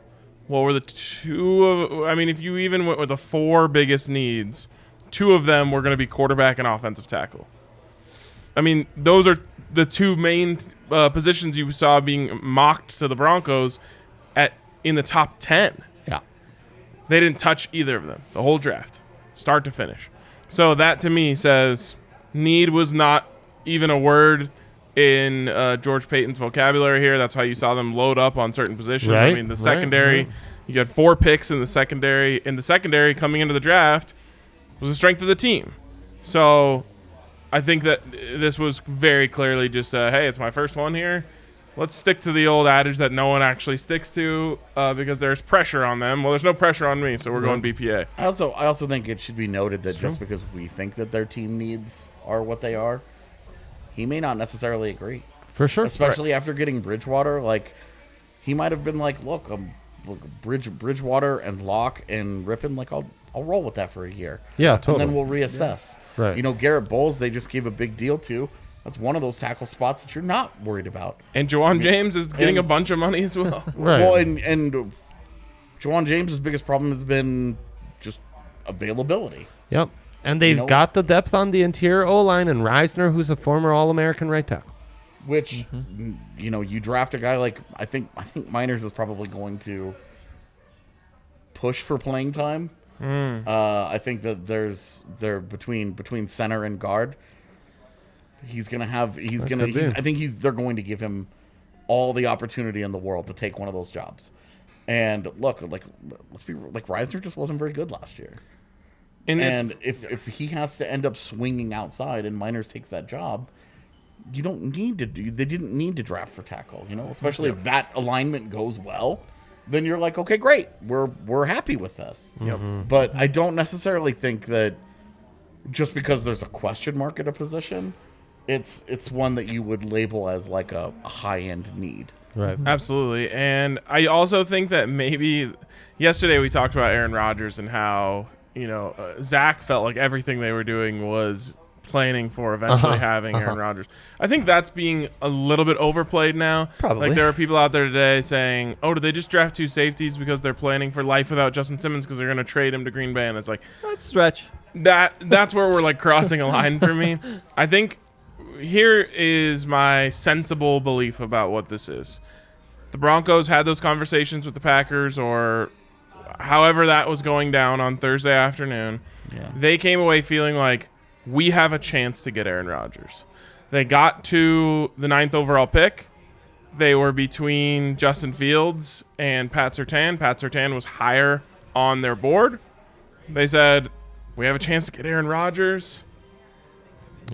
What were the if you even went with the 4 biggest needs, 2 of them were going to be quarterback and offensive tackle. I mean, those are the 2 main positions you saw being mocked to the Broncos in the top 10. Yeah. They didn't touch either of them the whole draft, start to finish. So that to me says need was not even a word in George Payton's vocabulary here. That's how you saw them load up on certain positions. Right, I mean, the secondary, you got 4 picks in the secondary. In the secondary coming into the draft was the strength of the team. So I think that this was very clearly just, hey, it's my first one here. Let's stick to the old adage that no one actually sticks to because there's pressure on them. Well, there's no pressure on me, so we're going BPA. I also think it should be noted that just because we think that their team needs are what they are, he may not necessarily agree. For sure. Especially after getting Bridgewater. Like, he might have been like, look, Bridgewater and Locke and Rippon, like, I'll roll with that for a year. Yeah, totally. And then we'll reassess. Yeah. Right. Garrett Bowles, they just gave a big deal to. That's one of those tackle spots that you're not worried about. And Juwan James is getting a bunch of money as well. Right. Well, and Juwan James' biggest problem has been just availability. Yep. And they've got the depth on the interior O-line and Reisner, who's a former All-American right tackle. Which, you draft a guy like, I think Miners is probably going to push for playing time. I think that they're between center and guard. They're going to give him all the opportunity in the world to take one of those jobs. And look, Reisner just wasn't very good last year. And if he has to end up swinging outside and Miners takes that job, they didn't need to draft for tackle, especially if that alignment goes well, then you're like, okay, great. We're happy with this. Yep. But I don't necessarily think that just because there's a question mark at a position, it's one that you would label as like a high-end need. Right. Absolutely. And I also think that maybe yesterday we talked about Aaron Rodgers and how, Zach felt like everything they were doing was planning for eventually having Aaron Rodgers. I think that's being a little bit overplayed now. Probably. Like there are people out there today saying, oh, did they just draft 2 safeties because they're planning for life without Justin Simmons because they're going to trade him to Green Bay? And it's like, Let's stretch. that's where we're like crossing a line for me. I think here is my sensible belief about what this is. The Broncos had those conversations with the Packers or however that was going down on Thursday afternoon. Yeah. They came away feeling like we have a chance to get Aaron Rodgers. They got to the 9th overall pick. They were between Justin Fields and Pat Surtain. Pat Surtain was higher on their board. They said, we have a chance to get Aaron Rodgers.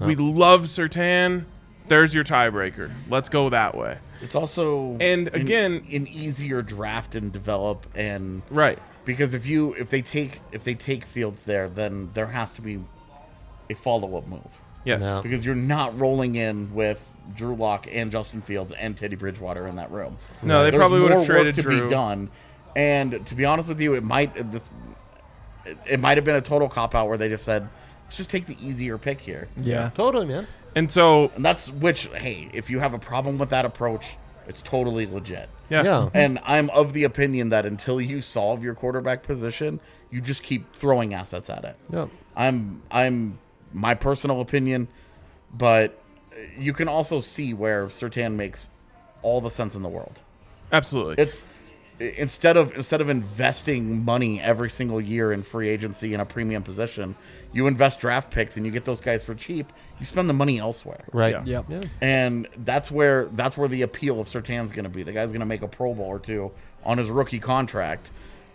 We love Surtain. there's your tiebreaker. Let's go that way. It's also And again, an easier draft and develop, and right. because if they take Fields there, then there has to be a follow-up move. Yes. No. Because you're not rolling in with Drew Lock and Justin Fields and Teddy Bridgewater in that room. No, they There's probably would more have traded work to Drew. be done. And to be honest with you, it might have been a total cop-out where they just said, let's just take the easier pick here. Yeah. Totally, man. And so, And hey, if you have a problem with that approach, it's totally legit. yeah. And I'm of the opinion that until you solve your quarterback position, you just keep throwing assets at it. Yep. I'm my personal opinion, but you can also see where Surtain makes all the sense in the world. Absolutely. It's instead of investing money every single year in free agency in a premium position, you invest draft picks and you get those guys for cheap. You spend the money elsewhere. Right. Yeah. Yep. Yeah. And that's where the appeal of Surtain's going to be. The guy's going to make a Pro Bowl or two on his rookie contract,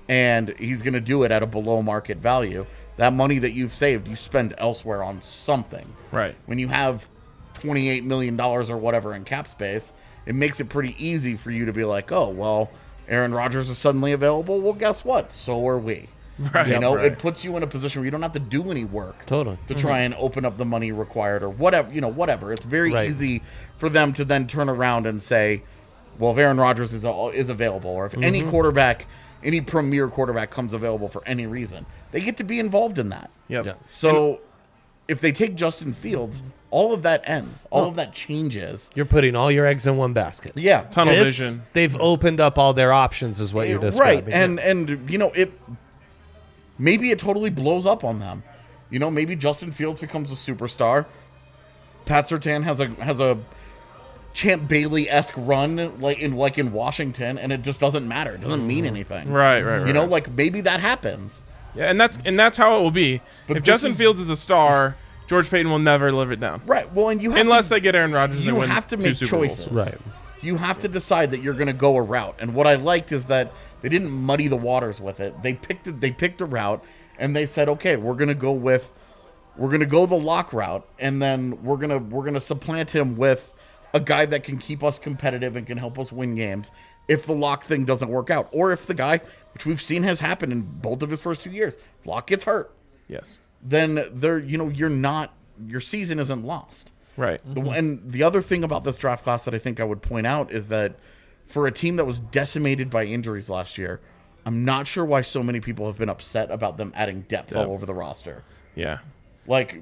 and he's going to do it at a below market value. That money that you've saved, you spend elsewhere on something. Right. When you have $28 million or whatever in cap space, it makes it pretty easy for you to be like, oh, well, Aaron Rodgers is suddenly available. Well, guess what? So are we. Right. You know, right. it puts you in a position where you don't have to do any work Totally. to try and open up the money required or whatever, whatever. It's very Right. easy for them to then turn around and say, well, if Aaron Rodgers is available, or if any quarterback, any premier quarterback comes available for any reason, they get to be involved in that. Yep. Yeah. So if they take Justin Fields, all of that ends. All of that changes. You're putting all your eggs in one basket. Yeah. Tunnel This- vision. They've opened up all their options, is what you're describing. Right. And maybe it totally blows up on them. Maybe Justin Fields becomes a superstar. Pat Surtain has a Champ Bailey-esque run like in Washington, and it just doesn't matter. It doesn't mean anything. Right. Right. Like maybe that happens. Yeah, and that's how it will be. But if this Justin is- Fields is a star, George Payton will never live it down. Right. Well, and you have Unless to, they get Aaron Rodgers and you win have to 2 make Super Bowls. choices. Right. You have to decide that you're going to go a route. And what I liked is that they didn't muddy the waters with it. They picked a route, and they said, okay, we're going to go the lock route, and then we're gonna supplant him with a guy that can keep us competitive and can help us win games if the lock thing doesn't work out, or if the guy, which we've seen has happened in both of his first 2 years, if Lock gets hurt, Yes. then your season isn't lost. Right. And the other thing about this draft class that I think I would point out is that for a team that was decimated by injuries last year, I'm not sure why so many people have been upset about them adding depth all over the roster. Yeah. Like,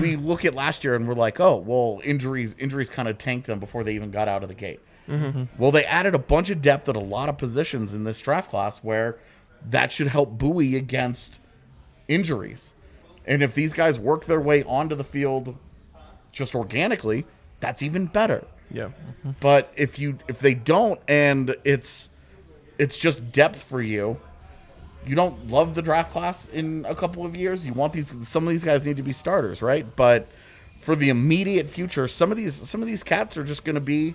we look at last year and we're like, oh, well, injuries kind of tanked them before they even got out of the gate. Mm-hmm. Well, they added a bunch of depth at a lot of positions in this draft class where that should help buoy against injuries. And if these guys work their way onto the field just organically, that's even better. Yeah. But if they don't, and it's just depth for you, you don't love the draft class in a couple of years. You want some of these guys need to be starters, right? But for the immediate future, some of these cats are just going to be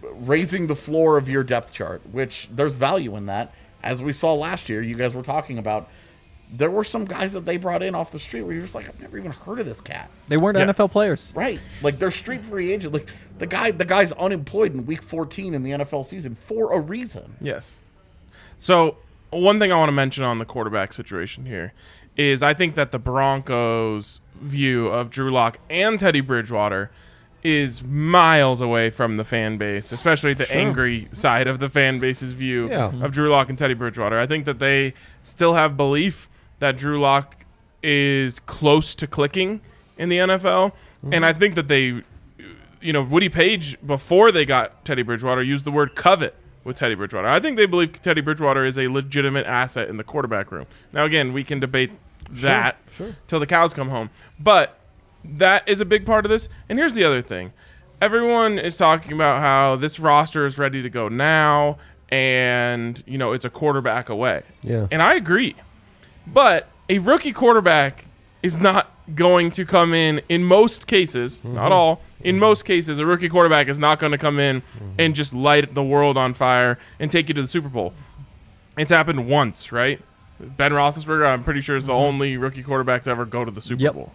raising the floor of your depth chart, which there's value in that. As we saw last year, you guys were talking about, there were some guys that they brought in off the street where you're just like, I've never even heard of this cat. They weren't Yeah. NFL players. Right. Like, they're street free agent. Like, the guy's unemployed in week 14 in the NFL season for a reason. Yes. So one thing I want to mention on the quarterback situation here is I think that the Broncos' view of Drew Lock and Teddy Bridgewater is miles away from the fan base, especially the angry side of the fan base's view of Drew Lock and Teddy Bridgewater. I think that they still have belief that Drew Lock is close to clicking in the NFL. And I think that they, Woody Page, before they got Teddy Bridgewater, used the word covet with Teddy Bridgewater. I think they believe Teddy Bridgewater is a legitimate asset in the quarterback room. Now, again, we can debate that till the cows come home. But that is a big part of this. And here's the other thing. Everyone is talking about how this roster is ready to go now and, it's a quarterback away. Yeah. And I agree. But a rookie quarterback is not going to come in most cases, not all, in most cases, a rookie quarterback is not going to come in and just light the world on fire and take you to the Super Bowl. It's happened once, right? Ben Roethlisberger, I'm pretty sure, is the only rookie quarterback to ever go to the Super Bowl.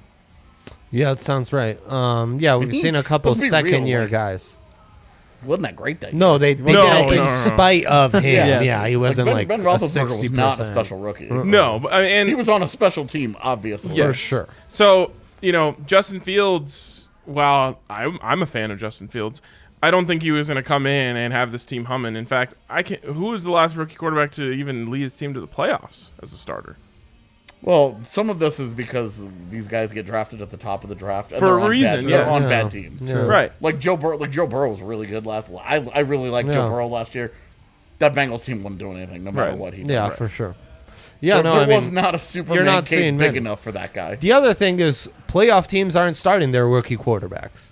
Yeah, that sounds right. Yeah, we've seen a couple let's be real, second-year like- guys. Wasn't that great that No, they No, in no. spite of him. Yes. Yeah, he wasn't Ben a Roethlisberger 60%. was not a special rookie. No, but, and He was on a special team, obviously. For sure. So, Justin Fields, while I'm a fan of Justin Fields, I don't think he was going to come in and have this team humming. In fact, who was the last rookie quarterback to even lead his team to the playoffs as a starter? Well, some of this is because these guys get drafted at the top of the draft. and For they're a on reason, bad, yeah. They're on Yeah. bad teams. Yeah. Right. Like Joe Burrow was really good I really liked Joe Yeah. Burrow last year. That Bengals team wasn't doing anything, no matter Right. what he did. Yeah, for sure. Yeah, There, no, there I was mean, not a you're Superman not cape seeing big many. enough for that guy. the other thing is playoff teams aren't starting their rookie quarterbacks.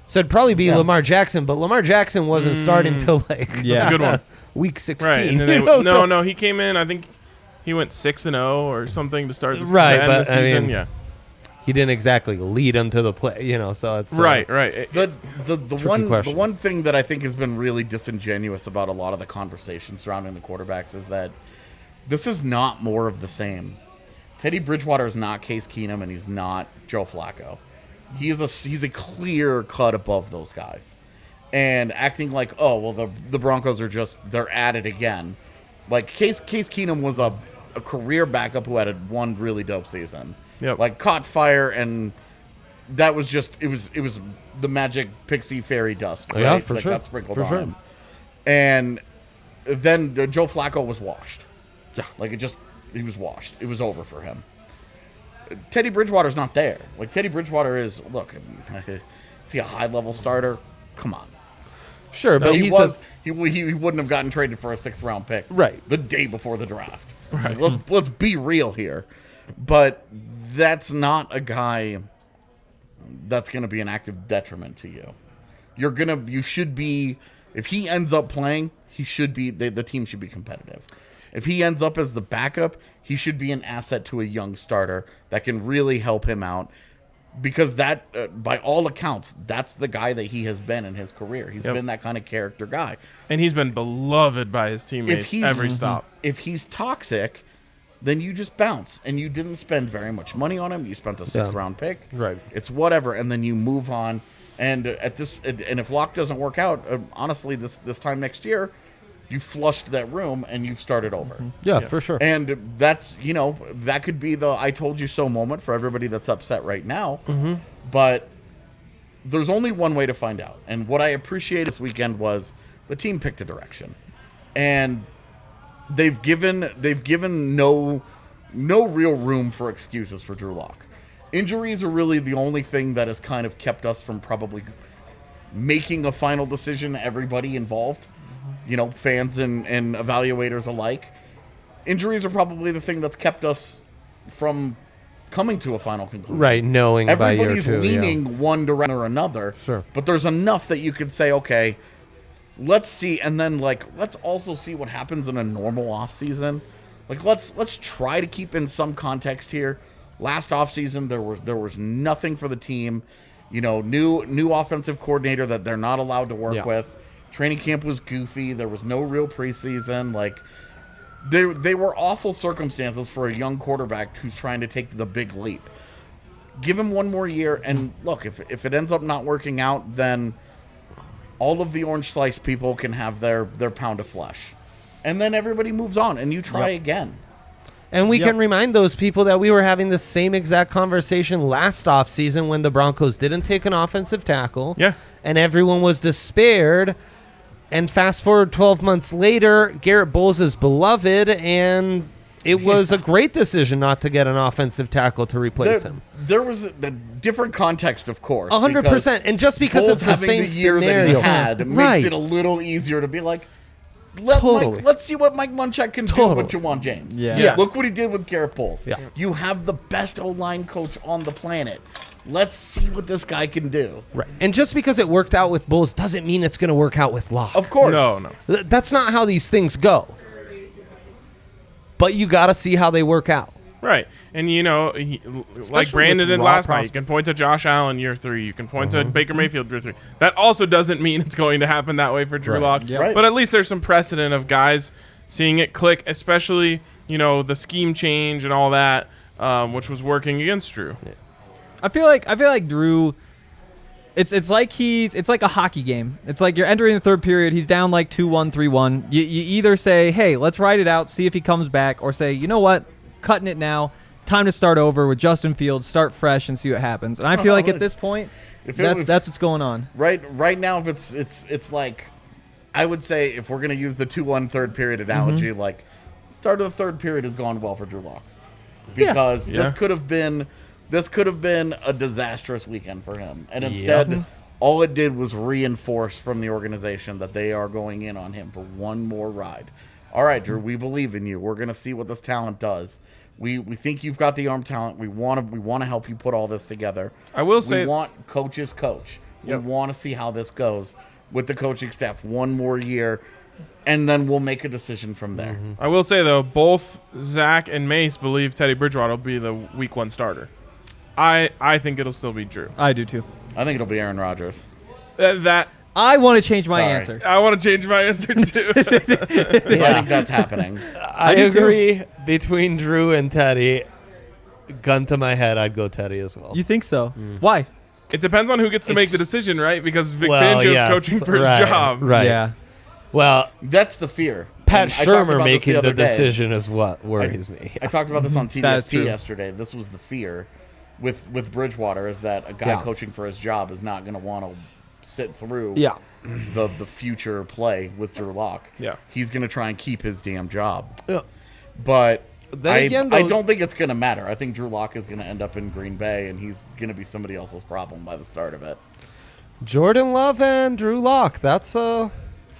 So it'd probably be Yeah. Lamar Jackson, but Lamar Jackson wasn't starting till Yeah. That's a good one. week 16. Right. And then you know, so- no, he came in, I think he went 6-0 or something to start Right, the end but, of the season. I mean, yeah. he didn't exactly lead him to the play, so it's Right. The question. one thing that I think has been really disingenuous about a lot of the conversation surrounding the quarterbacks is that this is not more of the same. Teddy Bridgewater is not Case Keenum, and he's not Joe Flacco. He's a clear cut above those guys, and acting like, oh well, the Broncos are they're at it again. Like Case Keenum was a career backup who had one really dope season. Yep. Like caught fire, and that was it was the magic pixie fairy dust. Right? Yeah, for that sure. got sprinkled For on sure. him. And then Joe Flacco was washed. Yeah. Like he was washed. It was over for him. Teddy Bridgewater's not there. Like Teddy Bridgewater is, look, is he a high level starter? Come on. Sure, but he wouldn't have gotten traded for a 6th round pick. Right. The day before the draft. Right. Like, let's be real here. But that's not a guy that's going to be an active detriment to you. You should be, if he ends up playing, the team should be competitive. If he ends up as the backup, he should be an asset to a young starter that can really help him out. Because that, by all accounts, that's the guy that he has been in his career. He's been that kind of character guy. And he's been beloved by his teammates every stop. If he's toxic, then you just bounce. And you didn't spend very much money on him. You spent the 6th round pick. Right. It's whatever. And then you move on. And if Locke doesn't work out, honestly, this time next year, you flushed that room and you've started over. Yeah, for sure. And that's, that could be the I told you so moment for everybody that's upset right now. Mm-hmm. But there's only one way to find out. And what I appreciate this weekend was the team picked a direction. And they've given no real room for excuses for Drew Lock. Injuries are really the only thing that has kind of kept us from probably making a final decision, everybody involved. Fans and evaluators alike. Injuries are probably the thing that's kept us from coming to a final conclusion. Right, knowing by year Everybody's 2. leaning one direction or another. Sure. But there's enough that you could say, okay, let's see, and then let's also see what happens in a normal off season. Let's try to keep in some context here. Last off season there was nothing for the team. New offensive coordinator that they're not allowed to work with. Training camp was goofy. There was no real preseason. They were awful circumstances for a young quarterback who's trying to take the big leap. Give him one more year, and look, if it ends up not working out, then all of the orange slice people can have their pound of flesh. And then everybody moves on, and you try again. And we can remind those people that we were having the same exact conversation last offseason when the Broncos didn't take an offensive tackle. Yeah. And everyone was despaired. And fast forward 12 months later, Garrett Bowles is beloved, and it was a great decision not to get an offensive tackle to replace him. There was a different context, of course. 100%. And just because Bowles it's the having same the year scenario. that he had Right. makes it a little easier to be like, Totally. let's see what Mike Munchak can do with Jawan James. Yeah. Yes. Look what he did with Garrett Bowles. Yeah. You have the best O-line coach on the planet. Let's see what this guy can do. Right. And just because it worked out with Bowles doesn't mean it's going to work out with Locke. Of course. No. That's not how these things go. But you got to see how they work out. Right. And, like Brandon with did raw last night, you can prospects. point to Josh Allen year 3. You can point to Baker Mayfield year 3. That also doesn't mean it's going to happen that way for Drew Right. Lock. Right. But at least there's some precedent of guys seeing it click, especially, the scheme change and all that, which was working against Drew. I feel like Drew. It's like a hockey game. It's like you're entering the third period. He's down like 2-1, 3-1. You either say, hey, let's ride it out, see if he comes back, or say, you know what, cutting it now. Time to start over with Justin Fields. Start fresh and see what happens. And I feel like at this point, that's what's going on. Right now, if it's like, I would say if we're gonna use the 2-1 third period analogy, like start of the third period has gone well for Drew Lock because this could have been a disastrous weekend for him, and instead, all it did was reinforce from the organization that they are going in on him for one more ride. All right, Drew, we believe in you. We're gonna see what this talent does. We think you've got the arm talent. We want to help you put all this together. I will say, we want coaches coach. Yep. We want to see how this goes with the coaching staff one more year, and then we'll make a decision from there. I will say though, both Zach and Mace believe Teddy Bridgewater will be the week 1 starter. I think it'll still be Drew. I do too. I think it'll be Aaron Rodgers. I want to change my answer. I want to change my answer too. I think that's happening. I agree. Between Drew and Teddy, gun to my head, I'd go Teddy as well. You think so? Why? It depends on who gets to make the decision, right? Because Vic Fangio's coaching for his job. Right. Yeah. Well, That's the fear. Pat And I talked Shermer about this making the other day. decision is what worries me. I talked about this on That's true. TDSP yesterday. This was the fear with Bridgewater, is that a guy coaching for his job is not going to want to sit through the future play with Drew Lock. Yeah. He's going to try and keep his damn job. Yeah. But Then I again, though- I don't think it's going to matter. I think Drew Lock is going to end up in Green Bay, and he's going to be somebody else's problem by the start of it. Jordan Love and Drew Lock. It's a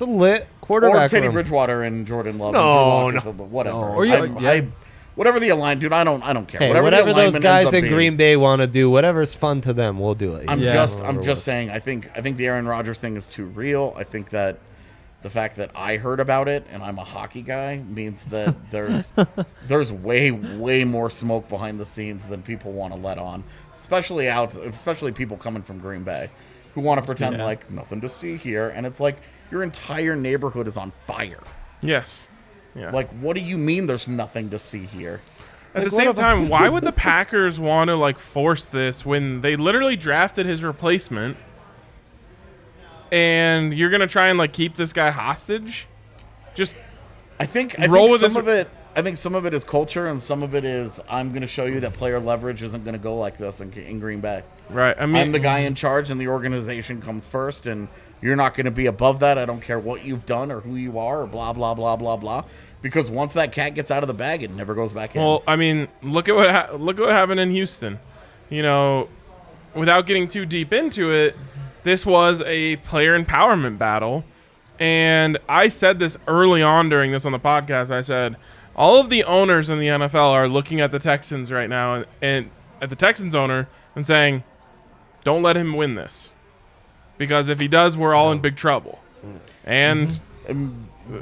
lit quarterback Or Teddy room. Bridgewater and Jordan Love. No, and Drew Lock is whatever. No. Or whatever the align, dude. I don't care. Hey, whatever whatever the those alignment guys ends up in being. Green Bay want to do, whatever's fun to them, we'll do it. I'm Yeah. just saying. I think the Aaron Rodgers thing is too real. I think that the fact that I heard about it and I'm a hockey guy means that there's way more smoke behind the scenes than people want to let on. Especially people coming from Green Bay who want to pretend like nothing to see here, and it's like your entire neighborhood is on fire. Yes. Yeah. Like, what do you mean there's nothing to see here? At the same time, why would the Packers want to force this when they literally drafted his replacement, and you're gonna try and keep this guy hostage? Just I think some of it is culture, and some of it is I'm going to show you that player leverage isn't going to go like this in Green Bay. right. I mean, I'm the guy in charge, and the organization comes first, and you're not going to be above that. I don't care what you've done or who you are or blah, blah, blah, blah, blah. Because once that cat gets out of the bag, it never goes back in. well, I mean, look at what happened in Houston. You know, without getting too deep into it, this was a player empowerment battle. And I said this early on during this on the podcast. I said, all of the owners in the NFL are looking at the Texans right now and at the Texans owner and saying, don't let him win this. Because if he does, we're all in big trouble. And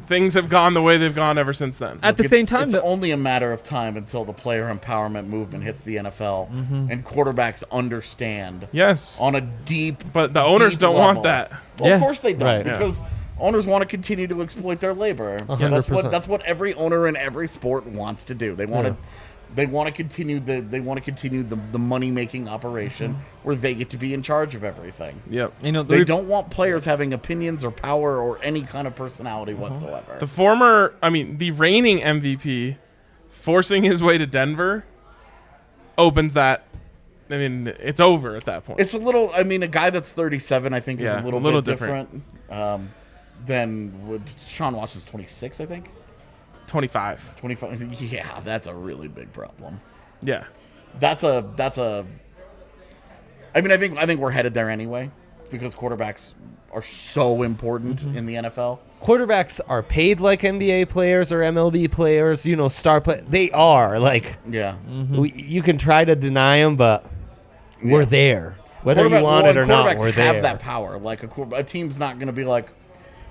things have gone the way they've gone ever since then. At the same time, it's only a matter of time until the player empowerment movement hits the NFL and quarterbacks understand. Yes. On a deep, But the owners deep don't level. want that. Well, Yeah. of course they don't, Right. because owners want to continue to exploit their labor. 100%. That's what every owner in every sport wants to do. They want to continue the money making operation where they get to be in charge of everything. Yep. you know, They don't want players having opinions or power or any kind of personality whatsoever. The reigning MVP forcing his way to Denver opens that. I mean, it's over at that point. It's a little. I mean, a guy that's 37, I think, is Yeah, a little bit different. Than Sean Watson's 26, I think. 25. 25. Yeah, that's a really big problem. Yeah. That's a. I mean, I think we're headed there anyway, because quarterbacks are so important in the NFL. Quarterbacks are paid like NBA players or MLB players, star play. They are Yeah. you can try to deny them, but we're there. Whether you want it or not, quarterbacks we're have there. that power. Like a team's not going to be like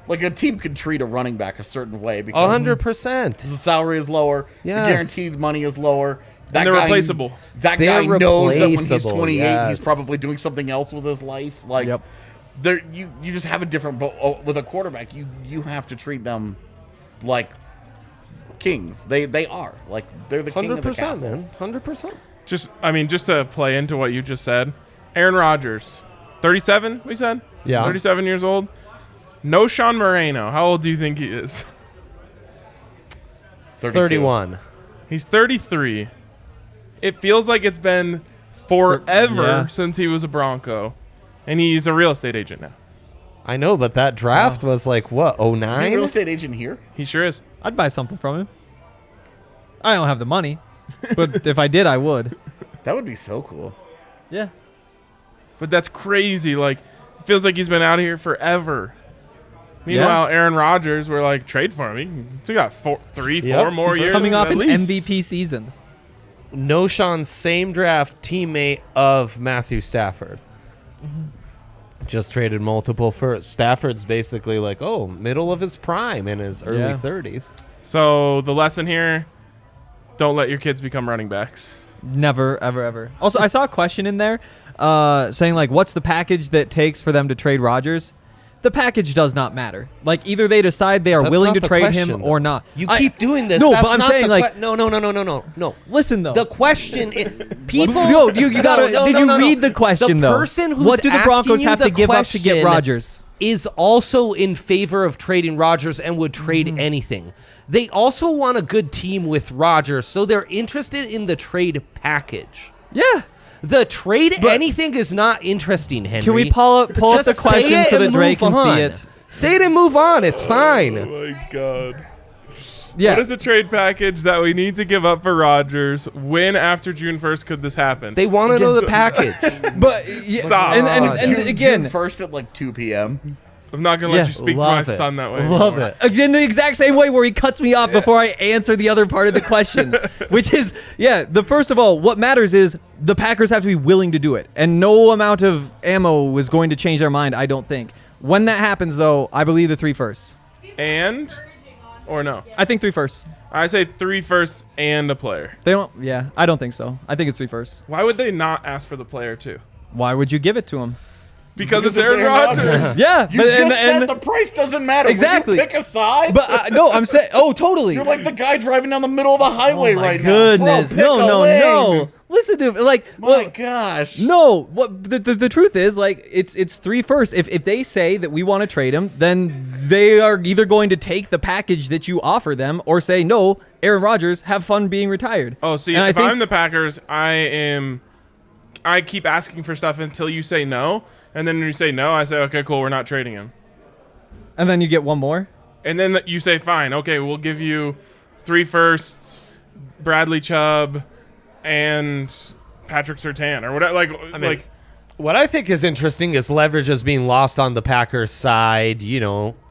a team could treat a running back a certain way because 100%. the salary is lower, Yes. the guaranteed money is lower. That And they're guy- replaceable. That They're guy knows that when he's replaceable, 28, yes. he's probably doing something else with his life. Like, Yep. you just have a different. But with a quarterback, you have to treat them like kings. They are like they're the king of the 100%, castle. man. 100%. just to play into what you just said, Aaron Rodgers, 37, we said? Yeah. 37 years old. No Sean Moreno. How old do you think he is? 31. He's 33. It feels like it's been forever since he was a Bronco. And he's a real estate agent now. I know, but that draft was like, what, Is he a 09? real estate agent here? He sure is. I'd buy something from him. I don't have the money, but if I did, I would. That would be so cool. Yeah. But that's crazy. Like, it feels like he's been out of here forever. Meanwhile, Aaron Rodgers, we're like, trade for him. He's still got 4 more He's years. coming off at an least. MVP season. No Sean, same draft teammate of Matthew Stafford. Just traded multiple first. Stafford's basically like, middle of his prime in his early 30s. So the lesson here, don't let your kids become running backs. Never, ever, ever. Also, I saw a question in there saying, like, what's the package that takes for them to trade Rodgers? The package does not matter. Like, either they decide they are That's willing not to the trade question, him though. or not. You keep doing this. No, That's but I'm not saying, the like, no. listen, though. The question is, people. No, you gotta. Did you read the question, the though? person who's What do the Broncos asking you have the to give up to get question Rodgers? Is also in favor of trading Rodgers and would trade anything. They also want a good team with Rodgers, so they're interested in the trade package. Yeah. The trade anything is not interesting, Henry. Can we pull up the Just say question it so that and Drake move can on. see it? Say it and move on. It's fine. Oh my God. Yeah. What is the trade package that we need to give up for Rodgers? When after June 1st could this happen? They want to know the package. But Stop. And June again, 1st at like 2 p.m. I'm not going to let you speak to my Love it. son that way. Love anymore. it. in the exact same way where he cuts me off before I answer the other part of the question, which is, the first of all, what matters is the Packers have to be willing to do it. And no amount of ammo is going to change their mind, I don't think. When that happens, though, I believe the 3 firsts. And? Or no? I think 3 firsts. I say 3 firsts and a player. They don't, I don't think so. I think it's 3 firsts. Why would they not ask for the player too? Why would you give it to him? Because it's Aaron Rodgers. Yeah, You just said the price doesn't matter. Exactly. Will you pick a side? But no, I'm saying, totally. You're like the guy driving down the middle of the highway right Goodness, now. Bro, no. Listen to like, My gosh. no. What the truth is, like, it's 3 firsts. If they say that we want to trade him, then they are either going to take the package that you offer them, or say no. Aaron Rodgers, have fun being retired. Oh, see, And if I'm the Packers, I keep asking for stuff until you say no. And then when you say no, I say, okay, cool, we're not trading him. And then you get one more. And then you say, fine, okay, we'll give you 3 firsts, Bradley Chubb, and Patrick Surtain, or whatever. What I think is interesting is leverage is being lost on the Packers side,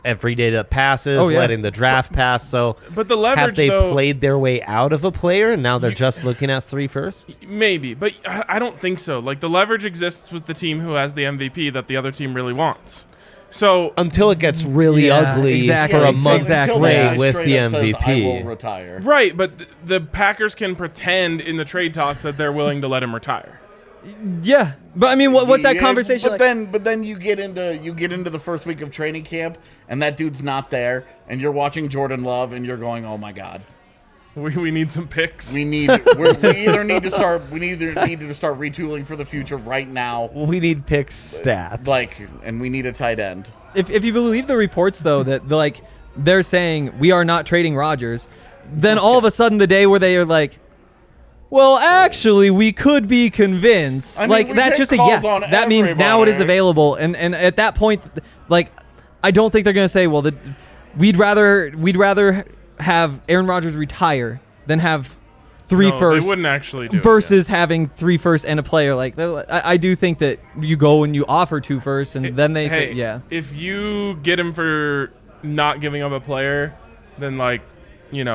every day that passes, letting the draft pass. So but the leverage, have they though, played their way out of a player and now they're just looking at 3 firsts? Maybe, but I don't think so. Like, the leverage exists with the team who has the MVP that the other team really wants. So Until it gets really ugly exactly. for a Yeah, month exactly. straight with Straight the up says, I will MVP. retire. right, but the Packers can pretend in the trade talks that they're willing to let him retire. Yeah, but I mean, what's that conversation? But then you get into the first week of training camp, and that dude's not there, and you're watching Jordan Love, and you're going, "Oh my God, We need some picks. we either need to start retooling for the future right now, We need pick stat. and we need a tight end." If you believe the reports, though, that they're saying we are not trading Rodgers, then all of a sudden the day where they are like, well, actually, we could be convinced. I mean, we that's take just a calls yes. on That means now it is everybody. available, and at that point, I don't think they're gonna say, well, we'd rather have Aaron Rodgers retire than have 3 No, firsts they wouldn't actually do versus having 3 firsts and a player. Like, I do think that you go and you offer 2 firsts, and then they say, yeah. If you get him for not giving up a player, then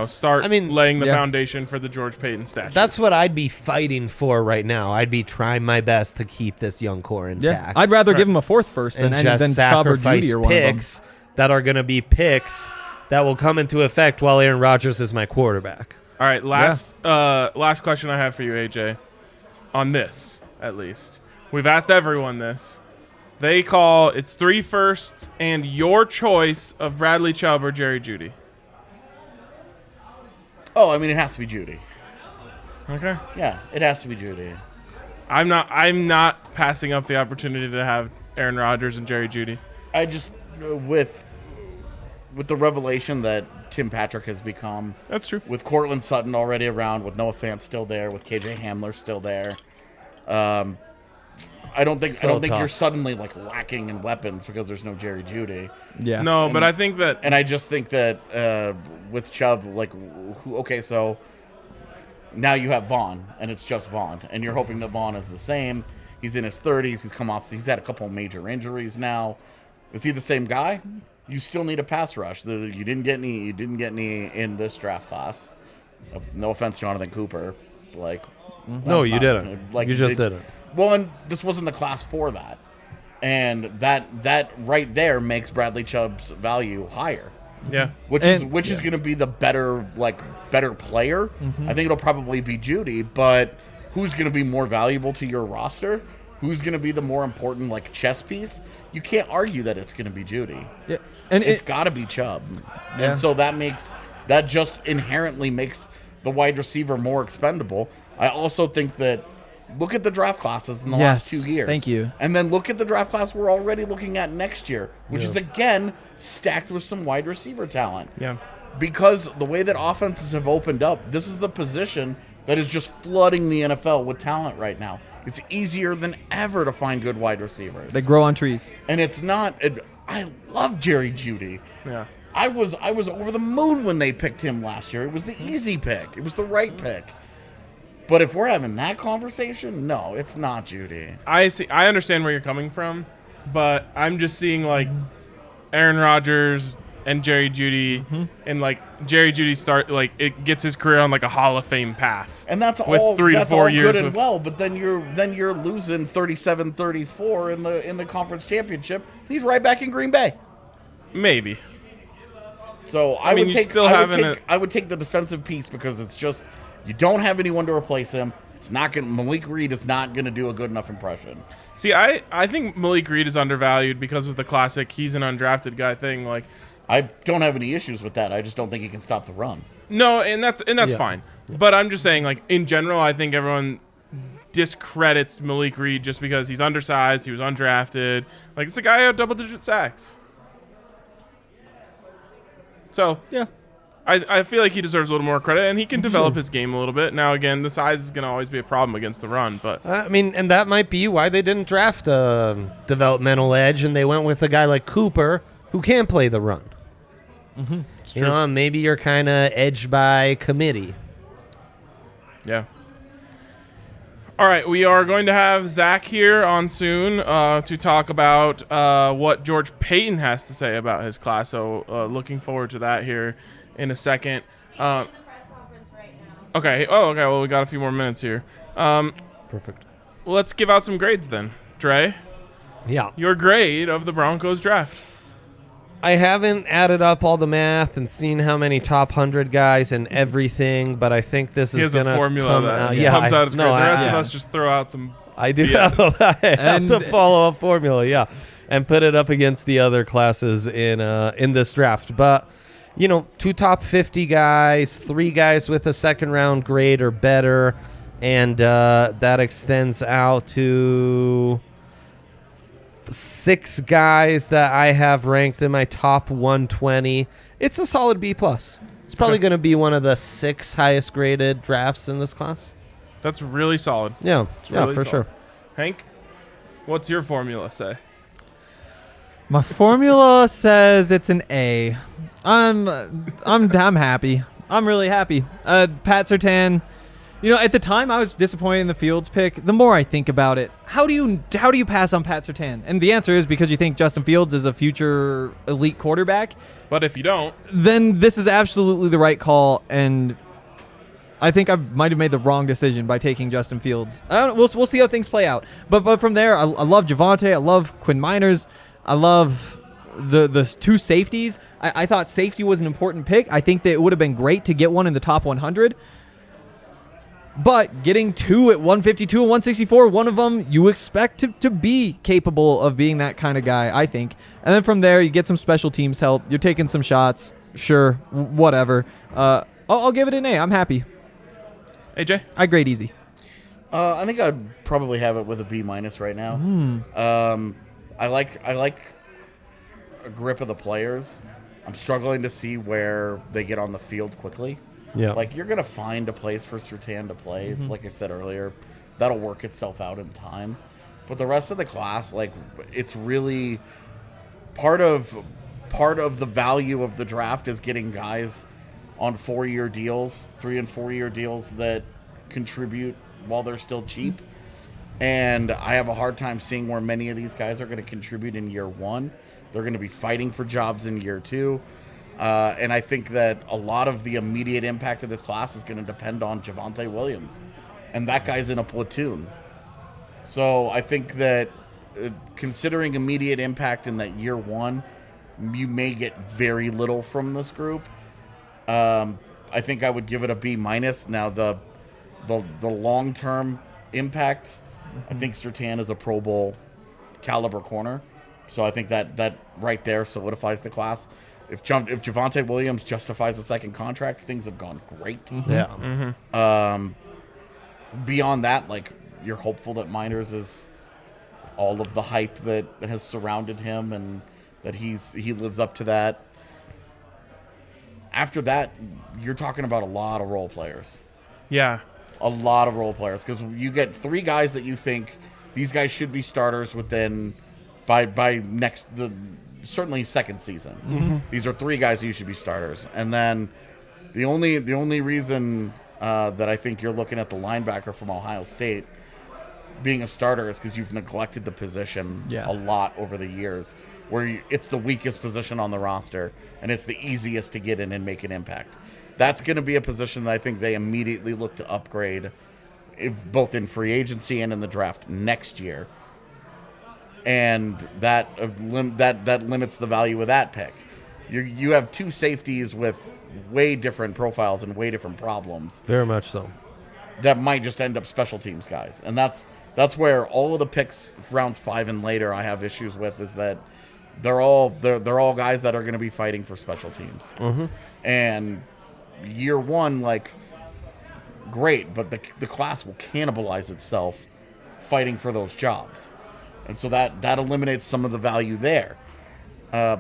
start laying the foundation for the George Payton statue. That's what I'd be fighting for right now. I'd be trying my best to keep this young core intact. Yeah, I'd rather give him a 4th first and than just Chubb or sacrifice Judy or one of them. picks that are going to be picks that will come into effect while Aaron Rodgers is my quarterback. All right, last question I have for you, AJ, on this, at least. We've asked everyone this. They call it's 3 firsts and your choice of Bradley Chubb or Jerry Jeudy. Oh, I mean, it has to be Judy. Okay. Yeah, it has to be Judy. I'm not passing up the opportunity to have Aaron Rodgers and Jerry Jeudy. I just with the revelation that Tim Patrick has become. That's true. With Cortland Sutton already around, with Noah Fant still there, with KJ Hamler still there. I don't think you're suddenly like lacking in weapons because there's no Jerry Jeudy. Yeah. No, but I think that, and I just think that with Chubb, like, so now you have Vaughn, and it's just Vaughn, and you're hoping that Vaughn is the same. He's in his 30s. He's come off. He's had a couple of major injuries now. Is he the same guy? You still need a pass rush. You didn't get any. You didn't get any in this draft class. No offense, Jonathan Cooper. Like, no, you didn't. Like, you just didn't. Well, and this wasn't the class for that, and that right there makes Bradley Chubb's value higher. Yeah, which is going to be the better player. Mm-hmm. I think it'll probably be Jeudy, but who's going to be more valuable to your roster? Who's going to be the more important like chess piece? You can't argue that it's going to be Jeudy. Yeah, and it's got to be Chubb, yeah. And so that just inherently makes the wide receiver more expendable. I also think that look at the draft classes in the last 2 years. Thank you. And then look at the draft class we're already looking at next year, which is, again, stacked with some wide receiver talent. Yeah. Because the way that offenses have opened up, this is the position that is just flooding the NFL with talent right now. It's easier than ever to find good wide receivers. They grow on trees. And it's not I love Jerry Jeudy. Yeah. I was over the moon when they picked him last year. It was the easy pick. It was the right pick. But if we're having that conversation, no, it's not Jeudy. I understand where you're coming from, but I'm just seeing like Aaron Rodgers and Jerry Jeudy, and like Jerry Jeudy it gets his career on like a Hall of Fame path. And that's with all 3 to 4 years good and well, but then you're losing 37-34 in the conference championship. He's right back in Green Bay. Maybe. So I would take the defensive piece because it's just you don't have anyone to replace him. It's not going. Malik Reed is not going to do a good enough impression. See, I think Malik Reed is undervalued because of the classic he's an undrafted guy thing. Like, I don't have any issues with that. I just don't think he can stop the run. No, and that's fine. Yeah. But I'm just saying, like, in general, I think everyone discredits Malik Reed just because he's undersized, he was undrafted. Like, it's a guy who had double-digit sacks. So, yeah. I feel like he deserves a little more credit, and he can develop his game a little bit. Now, again, the size is going to always be a problem against the run. But and that might be why they didn't draft a developmental edge, and they went with a guy like Cooper who can play the run. Mm-hmm. You know, maybe you're kind of edged by committee. Yeah. All right, we are going to have Zach here on soon to talk about what George Payton has to say about his class. So looking forward to that here in a second. Okay. Oh, okay. Well, we got a few more minutes here. Perfect. Well, let's give out some grades then. Dre? Yeah. Your grade of the Broncos draft. I haven't added up all the math and seen how many top 100 guys and everything, but I think this is going to come out. Yeah, comes out as great. The rest of us just throw out some I do have the follow-up formula, yeah, and put it up against the other classes in this draft. But, you know, 2 top 50 guys, 3 guys with a second-round grade or better, and that extends out to 6 guys that I have ranked in my top 120. It's a solid B+. It's probably going to be one of the 6 highest graded drafts in this class. That's really solid. Yeah, really for sure. Hank, what's your formula say? My formula says it's an A. I'm happy. I'm really happy. Pat Surtain. You know, at the time, I was disappointed in the Fields pick. The more I think about it, how do you pass on Pat Surtain? And the answer is because you think Justin Fields is a future elite quarterback. But if you don't, then this is absolutely the right call. And I think I might have made the wrong decision by taking Justin Fields. We'll see how things play out. But from there, I love Javonte. I love Quinn Miners. I love the 2 safeties. I thought safety was an important pick. I think that it would have been great to get one in the top 100. But getting 2 at 152 and 164, one of them you expect to be capable of being that kind of guy, I think. And then from there, you get some special teams help. You're taking some shots. Sure, whatever. I'll give it an A. I'm happy. AJ? I grade easy. I think I'd probably have it with a B- right now. I like a grip of the players. I'm struggling to see where they get on the field quickly. Yeah. Like, you're gonna find a place for Surtain to play. Like I said earlier, that'll work itself out in time. But the rest of the class, like, it's really part of the value of the draft is getting guys on 4-year deals, 3 and 4 year deals that contribute while they're still cheap. And I have a hard time seeing where many of these guys are going to contribute in year 1. They're going to be fighting for jobs in year 2. And I think that a lot of the immediate impact of this class is going to depend on Javonte Williams. And that guy's in a platoon. So I think that considering immediate impact in that year 1, you may get very little from this group. I think I would give it a B-. Now, the long-term impact, I think Surtain is a Pro Bowl caliber corner. So I think that right there solidifies the class. If Javonte Williams justifies a second contract, things have gone great. Yeah. Beyond that, like, you're hopeful that Miners is all of the hype that has surrounded him and that he lives up to that. After that, you're talking about a lot of role players. Yeah. A lot of role players, because you get 3 guys that you think these guys should be starters within by certainly second season. These are 3 guys who should be starters, and then the only reason that I think you're looking at the linebacker from Ohio State being a starter is because you've neglected the position a lot over the years, where it's the weakest position on the roster and it's the easiest to get in and make an impact. That's going to be a position that I think they immediately look to upgrade, both in free agency and in the draft next year. And that limits the value of that pick. You have 2 safeties with way different profiles and way different problems. Very much so. That might just end up special teams guys. And that's where all of the picks rounds 5 and later I have issues with, is that they're all guys that are going to be fighting for special teams. And year 1, like, great, but the class will cannibalize itself fighting for those jobs, and so that eliminates some of the value there.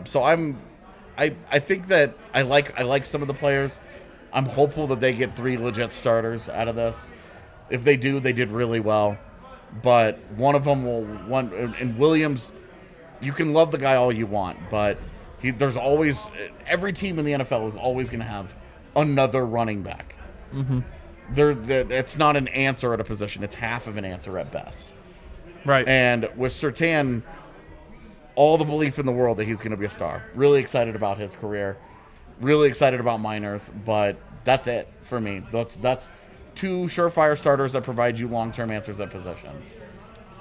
So I think that I like some of the players. I'm hopeful that they get 3 legit starters out of this. If they do, they did really well. But one of them and Williams, you can love the guy all you want, but there's always, every team in the NFL is always going to have another running back. It's not an answer at a position. It's half of an answer at best. Right. And with Surtain, all the belief in the world that he's going to be a star. Really excited about his career. Really excited about Miners, but that's it for me. That's 2 surefire starters that provide you long-term answers at positions.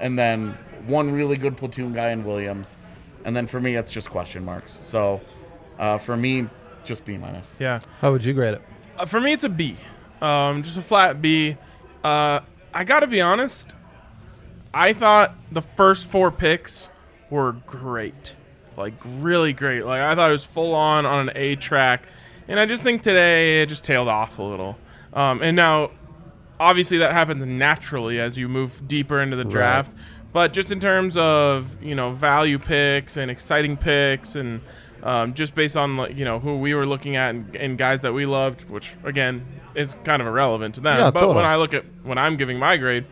And then 1 really good platoon guy in Williams. And then for me, it's just question marks. So for me, just B-. Yeah. How would you grade it? For me, it's a B. Just a flat B. I got to be honest, I thought the first 4 picks were great. Like, really great. Like, I thought it was full on an A track. And I just think today it just tailed off a little. And now, obviously, that happens naturally as you move deeper into the draft. Right. But just in terms of, value picks and exciting picks and just based on, who we were looking at and guys that we loved, which, again, is kind of irrelevant to them. Yeah, but totally. when I look at when I'm giving my grade,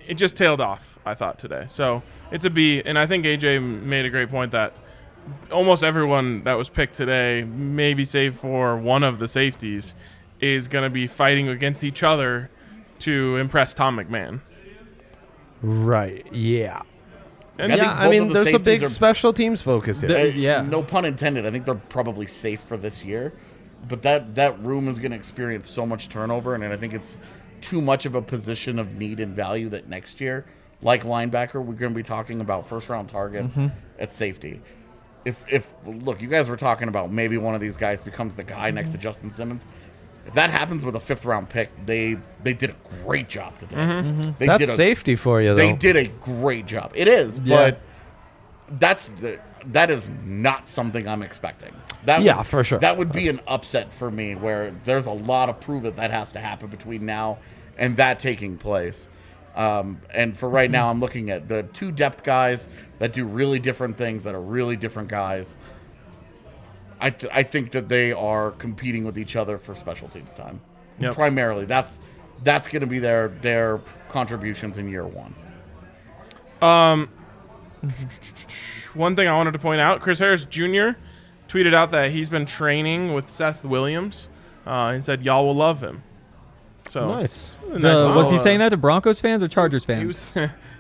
it just tailed off, I thought, today. So it's a B. And I think AJ made a great point that almost everyone that was picked today, maybe save for one of the safeties, is going to be fighting against each other to impress Tom McMahon. Right. Yeah. And I mean, there's a big special teams focus here. No pun intended. I think they're probably safe for this year. But that room is going to experience so much turnover, and I think it's too much of a position of need and value that next year, like linebacker, we're going to be talking about first-round targets at safety. If look, you guys were talking about maybe one of these guys becomes the guy next to Justin Simmons. If that happens with a 5th-round pick, they did a great job today. That's safety for you, though. They did a great job. It is, but that is not something I'm expecting. For sure. That would be an upset for me, where there's a lot of proof that has to happen between now and that taking place. And for right now, I'm looking at the 2 depth guys that do really different things, that are really different guys. I think that they are competing with each other for special teams time. Yep. Primarily, that's going to be their contributions in year 1. One thing I wanted to point out, Chris Harris Jr. tweeted out that he's been training with Seth Williams. He said, y'all will love him. So Nice. Was he saying that to Broncos fans or Chargers fans?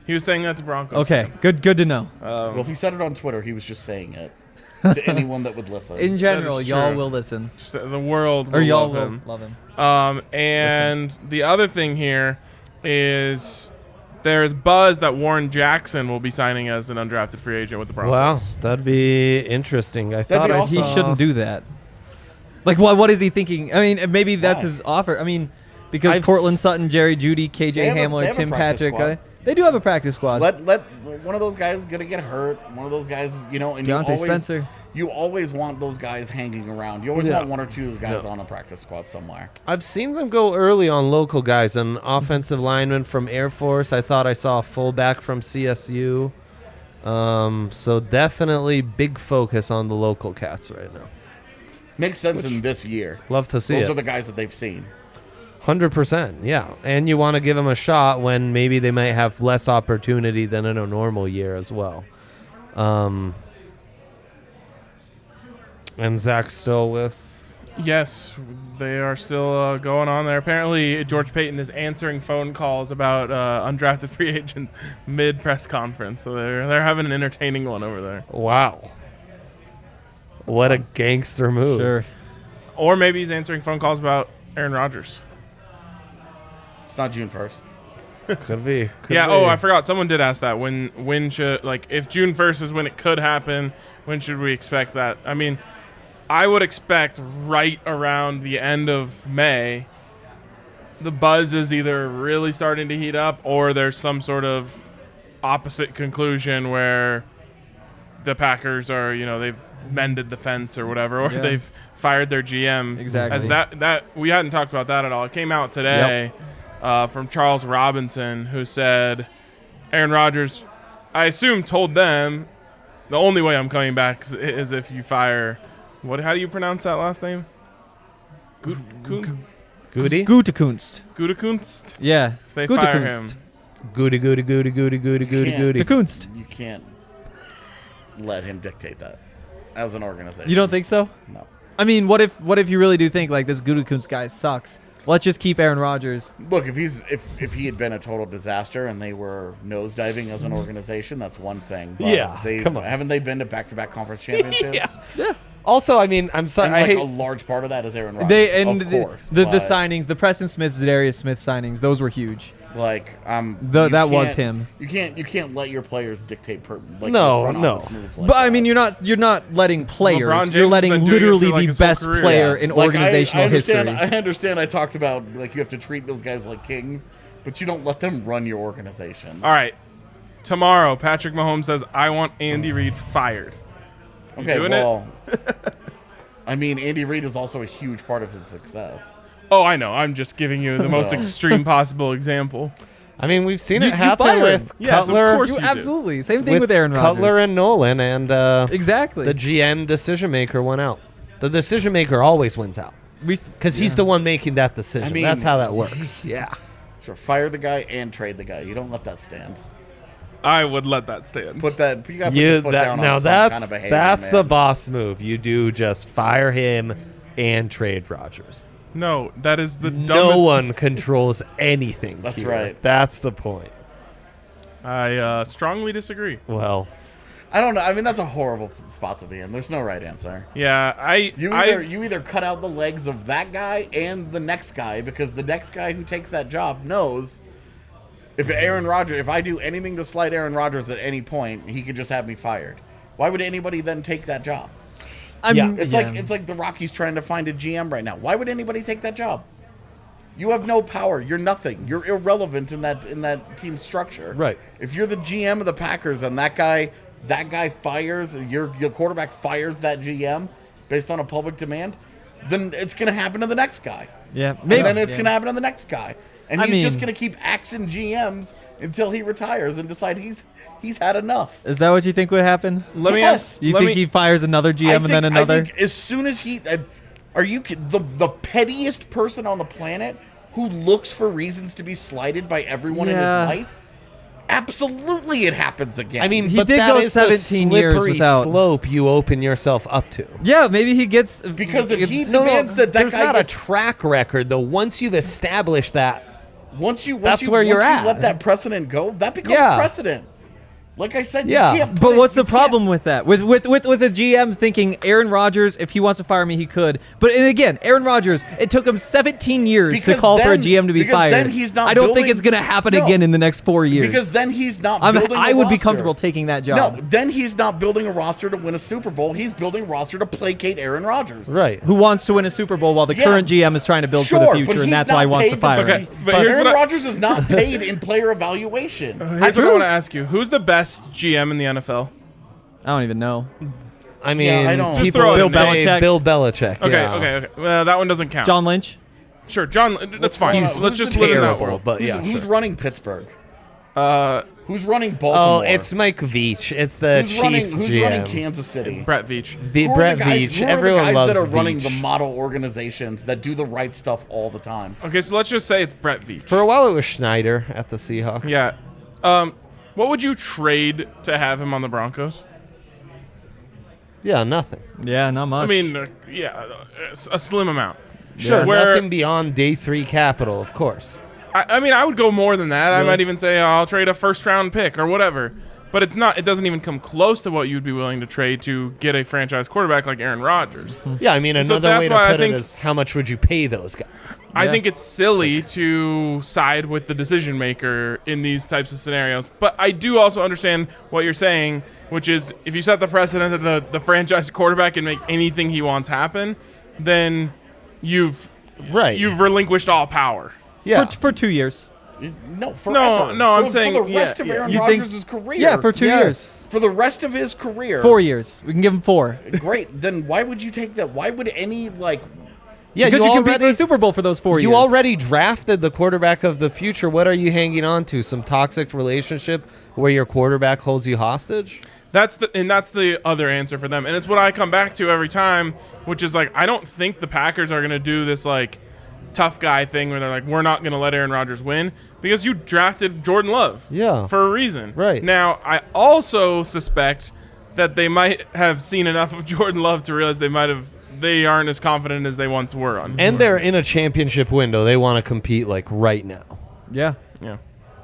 He was saying that to Broncos Okay, fans. good to know. Well, if he said it on Twitter, he was just saying it to anyone that would listen. In general, That is y'all true. will listen. Just the world Or will y'all love will him. love him. And the other thing here is there's buzz that Warren Jackson will be signing as an undrafted free agent with the Broncos. Wow, that'd be interesting. I thought be I awesome. saw. He shouldn't do that. Like, what is he thinking? I mean, maybe that's Why? his offer. I mean, because I've Cortland s- Sutton, Jerry Jeudy, KJ They have a Hamler, Tim practice Patrick, squad. they do have a practice squad. Let one of those guys gonna get hurt. One of those guys, and Deontay Spencer. You always want those guys hanging around. You always Yeah. want 1 or 2 guys on a practice squad somewhere. I've seen them go early on local guys. An offensive lineman from Air Force. I thought I saw a fullback from CSU. So definitely big focus on the local cats right now. Makes sense in this year. Love to see Those it. are the guys that they've seen. 100%, yeah. And you want to give them a shot when maybe they might have less opportunity than in a normal year as well. And Zach's still with... Yes, they are still going on there. Apparently, George Payton is answering phone calls about undrafted free agents mid-press conference. So they're having an entertaining one over there. Wow. What a gangster move. Sure. Or maybe he's answering phone calls about Aaron Rodgers. It's not June 1st. Could be. Yeah, I forgot. Someone did ask that. When should, if June 1st is when it could happen, when should we expect that? I mean, I would expect right around the end of May, the buzz is either really starting to heat up or there's some sort of opposite conclusion where the Packers are, they've mended the fence or whatever, or they've fired their GM. Exactly. As that we hadn't talked about that at all. It came out today from Charles Robinson, who said Aaron Rodgers, I assume, told them the only way I'm coming back is if you fire. How do you pronounce that last name? Goody? Gutekunst. Gutekunst? Yeah. They fire him. Gutekunst. Goody. You can't let him dictate that as an organization. You don't think so? No. I mean, what if you really do think like this Gutekunst guy sucks? Let's just keep Aaron Rodgers. Look, if he had been a total disaster and they were nosediving as an organization, that's one thing. But Yeah, come on. Haven't they been to back-to-back conference championships? Yeah. Also, I mean, I'm sorry. And I hate... a large part of that is Aaron Rodgers. Of course. The but, signings, the Preston Smith, Zadarius Smith signings, those were huge. That was him. You can't let your players dictate No, your front office moves like But I that. mean, you're not letting players. LeBron James You're has letting been doing it for, literally like, the his whole best career. player Yeah. in Like, organizational I understand, history. I understand. I talked about you have to treat those guys like kings, but you don't let them run your organization. All right. Tomorrow, Patrick Mahomes says, I want Andy Reid fired. You Okay, doing well, I mean, Andy Reid is also a huge part of his success. Oh, I know. I'm just giving you the most So. extreme possible example. I mean, we've seen You it happen fire him. with Yes, of Cutler. course. You you do. absolutely. Same thing with Aaron Rodgers. Cutler and Nolan, and exactly. the GM decision maker went out. The decision maker always wins out because he's the one making that decision. I mean- That's how that works. Yeah. Sure, fire the guy and trade the guy. You don't let that stand. I would let that stand. You got to put your foot down on some kind of behavior, that's man. the boss move. You do just fire him and trade Rodgers. No, that is the dumbest. No one controls anything. That's here. right. That's the point. I strongly disagree. Well, I don't know. I mean, that's a horrible spot to be in. There's no right answer. Yeah, You either cut out the legs of that guy and the next guy, because the next guy who takes that job knows if I do anything to slight Aaron Rodgers at any point, he could just have me fired. Why would anybody then take that job? It's like the Rockies trying to find a GM right now. Why would anybody take that job? You have no power. You're nothing. You're irrelevant in that team structure. Right. If you're the GM of the Packers and that guy that guy fires, your quarterback fires that GM based on a public demand, then it's going to happen to the next guy. Yeah, And then it's going to happen to the next guy. And I he's just mean- going to keep axing GMs until he retires and decide he's had enough. Is that what you think would happen? Let me Yes. ask. You let think me, he fires another GM and then I another? think as soon as he, are you the pettiest person on the planet who looks for reasons to be slighted by everyone in Yeah. his life? Absolutely, it happens again. I mean, He but did that go is the 17 years slippery without- slope you open yourself up to. Yeah, maybe he gets because if he it's- demands that There's guy not a gets, track record though. Once you've established that, once where you're you at. let that precedent go, that becomes Yeah. precedent. Like I said, Yeah. you can't. But put what's you the problem can't- with that? With a GM thinking Aaron Rodgers, if he wants to fire me, he could. But and again, Aaron Rodgers, it took him 17 years Because to call for a then- GM to be because fired. then he's not I don't think building- it's going to happen No. again in the next 4 years. Because then he's not building a I would be roster. comfortable taking that job. No, then he's not building a roster to win a Super Bowl. He's building a roster to placate Aaron Rodgers. right? Who wants to win a Super Bowl while the Yeah. current GM is trying to build Sure, for the but future, and he's that's why he not wants to paid fire Okay, him. but here's Aaron what I- Rodgers is not paid in player evaluation. Here's what I True. want to ask you: who's the best GM in the NFL? I don't even know. I mean, I don't- Just people throw it would in say there. Bill Belichick. Okay, yeah. okay. Well, that one doesn't count. John Lynch? Sure, John. That's fine. He's Let's just the live in that terrible, world. but Who's, yeah, who's sure. running Pittsburgh? Uh, Who's running Oh, Baltimore? it's Mike Veach. It's the who's running, Chiefs who's GM. running Kansas City? Brett Veach. Who are Brett the guys, Veach. who are Everyone the guys loves that are running Veach. the model organizations that do the right stuff all the time. Okay, so let's just say it's Brett Veach. For a while, it was Schneider at the Seahawks. Yeah. What would you trade to have him on the Broncos? Yeah, nothing. Yeah, not much. I mean, a slim amount. Sure, Where- nothing beyond day 3 capital, of course. I mean, I would go more than that. I Really? might even say I'll trade a first-round pick or whatever. But it's not. It doesn't even come close to what you'd be willing to trade to get a franchise quarterback like Aaron Rodgers. Yeah, I mean, So another that's way to why I put it think- is how much would you pay those guys? I Yeah. think it's silly to side with the decision maker in these types of scenarios. But I do also understand what you're saying, which is if you set the precedent that the franchise quarterback can make anything he wants happen, then you've Right. relinquished all power. yeah. for 2 years. No, forever. no, I'm for saying- the rest yeah, of yeah. Aaron You think- Rodgers' career. Yeah, for 2 Yes. years. For the rest of his career. 4 years. We can give him 4. Great. Then why would you take that? Why would any yeah, Because you compete for already, the Super Bowl for those 4 years. you already drafted the quarterback of the future. What are you hanging on to? Some toxic relationship where your quarterback holds you hostage? That's the other answer for them, and it's what I come back to every time, which is like I don't think the Packers are gonna do this like tough guy thing where they're like we're not gonna let Aaron Rodgers win because you drafted Jordan Love, Yeah. for a reason. Right. Now I also suspect that they might have seen enough of Jordan Love to realize they aren't as confident as they once were on. And they're in a championship window. They want to compete like right now. Yeah. Yeah.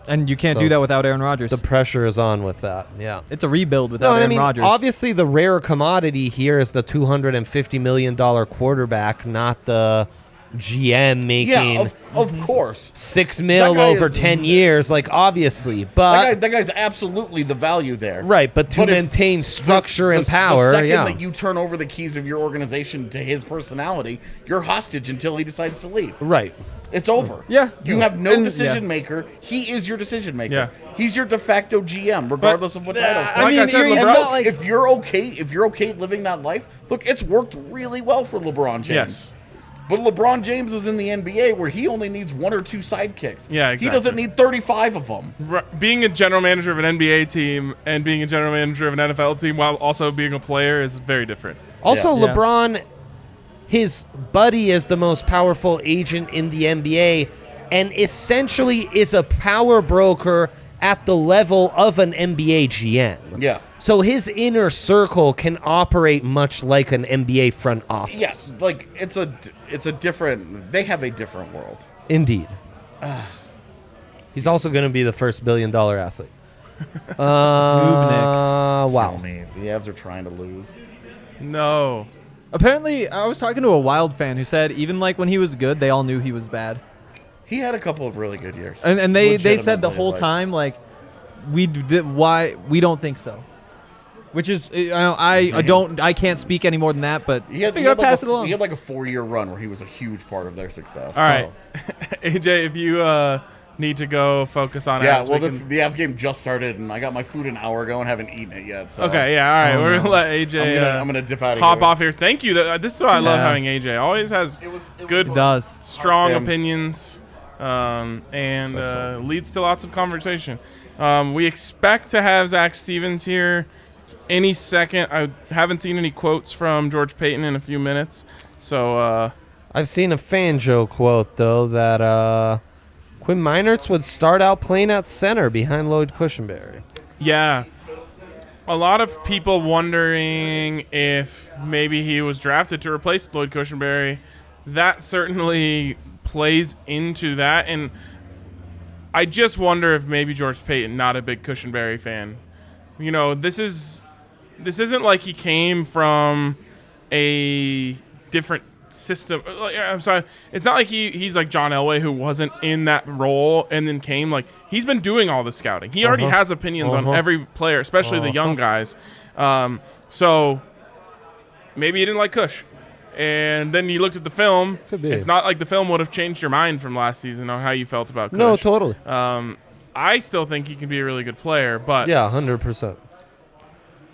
And you can't So do that without Aaron Rodgers. The pressure is on with that. Yeah. It's a rebuild without No, and I Aaron mean, Rodgers. obviously the rare commodity here is the $250 million quarterback, not the GM making Yeah, of course. $6 million That guy over is- 10 years, like obviously, but That guy's absolutely the value there. right, but to But if maintain structure and the power, second yeah, that you turn over the keys of your organization to his personality, you're hostage until he decides to leave. right. It's over. Yeah. You have no And- decision yeah. maker. He is your decision maker. Yeah. He's your de facto GM, regardless of what title. I mean, And you're- it's look, not like- if you're okay living that life, look, it's worked really well for LeBron James. Yes. But LeBron James is in the NBA where he only needs 1 or 2 sidekicks. Yeah, He doesn't exactly. need 35 of them. Being a general manager of an NBA team and being a general manager of an NFL team while also being a player is very different. Also, Yeah. LeBron, his buddy is the most powerful agent in the NBA and essentially is a power broker at the level of an NBA GM. Yeah. So his inner circle can operate much like an NBA front office. Yes, like it's a different. They have a different world. Indeed. He's also going to be the first $1 billion athlete. Wow. I mean, the Avs are trying to lose. No. Apparently, I was talking to a Wild fan who said even like when he was good, they all knew he was bad. He had a couple of really good years, And they said the Legitimately, whole like- time like why we don't think so. Which is I can't speak any more than that, but He had, I think I'll pass it he along. had like a 4-year run where he was a huge part of their success. All right. AJ, if you need to go focus on Yeah, Avs. well, the Avs game just started, and I got my food an hour ago and haven't eaten it yet. So Okay, yeah, all right. We're gonna let AJ. I'm gonna dip out of hop here. off here. Thank you. This is why I love Yeah. having AJ. Always has good, does. strong Yeah. opinions, and excellent. leads to lots of conversation. We expect to have Zach Stevens here any second. I haven't seen any quotes from George Payton in a few minutes, so I've seen a Fangio quote, though, that Quinn Meinertz would start out playing at center behind Lloyd Cushenberry. yeah. A lot of people wondering if maybe he was drafted to replace Lloyd Cushenberry. That certainly plays into that, and I just wonder if maybe George Payton, not a big Cushenberry fan. You know, this isn't like he came from a different system. I'm sorry. It's not like he's like John Elway, who wasn't in that role and then came. Like, he's been doing all the scouting. He already has opinions on every player, especially the young guys. So maybe he didn't like Cush. And then you looked at the film. Could be. It's not like the film would have changed your mind from last season on how you felt about Cush. No, totally. I still think he can be a really good player, but Yeah, 100%. it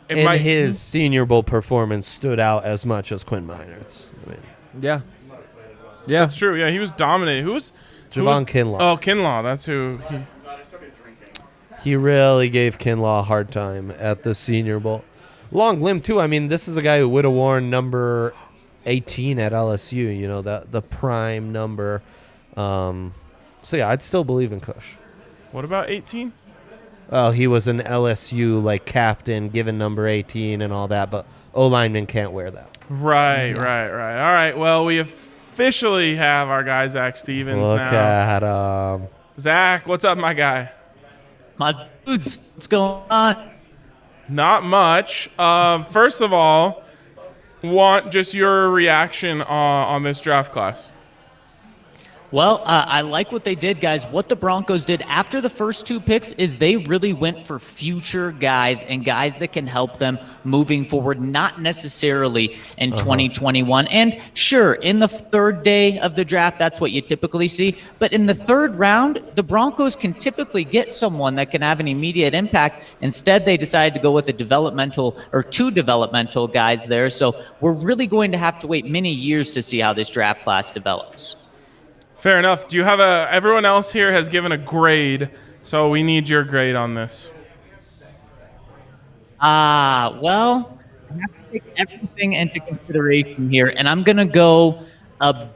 And might, his Senior Bowl performance stood out as much as Quinn Meinert's. I mean, Yeah. Yeah. that's true. Yeah, he was dominated. Who was Javon Kinlaw. Oh, Kinlaw. That's who. He really gave Kinlaw a hard time at the Senior Bowl. Long limb, too. I mean, this is a guy who would have worn number 18 at LSU, you know, the prime number. So, yeah, I'd still believe in Cush. What about 18? Well, he was an LSU, like, captain, given number 18 and all that, but O-linemen can't wear that. Right. All right. Well, we officially have our guy Zach Stevens Look now. at Zach, what's up, my guy? My dudes, what's going on? Not much. First of all, want just your reaction on this draft class. Well, I like what they did, guys. What the Broncos did after the first two picks is they really went for future guys and guys that can help them moving forward, not necessarily in 2021. And sure, in the third day of the draft, that's what you typically see. But in the third round, the Broncos can typically get someone that can have an immediate impact. Instead, they decided to go with a developmental or two developmental guys there. So we're really going to have to wait many years to see how this draft class develops. Fair enough. Do you have everyone else here has given a grade, so we need your grade on this. Well, I have to take everything into consideration here, and I'm going to go a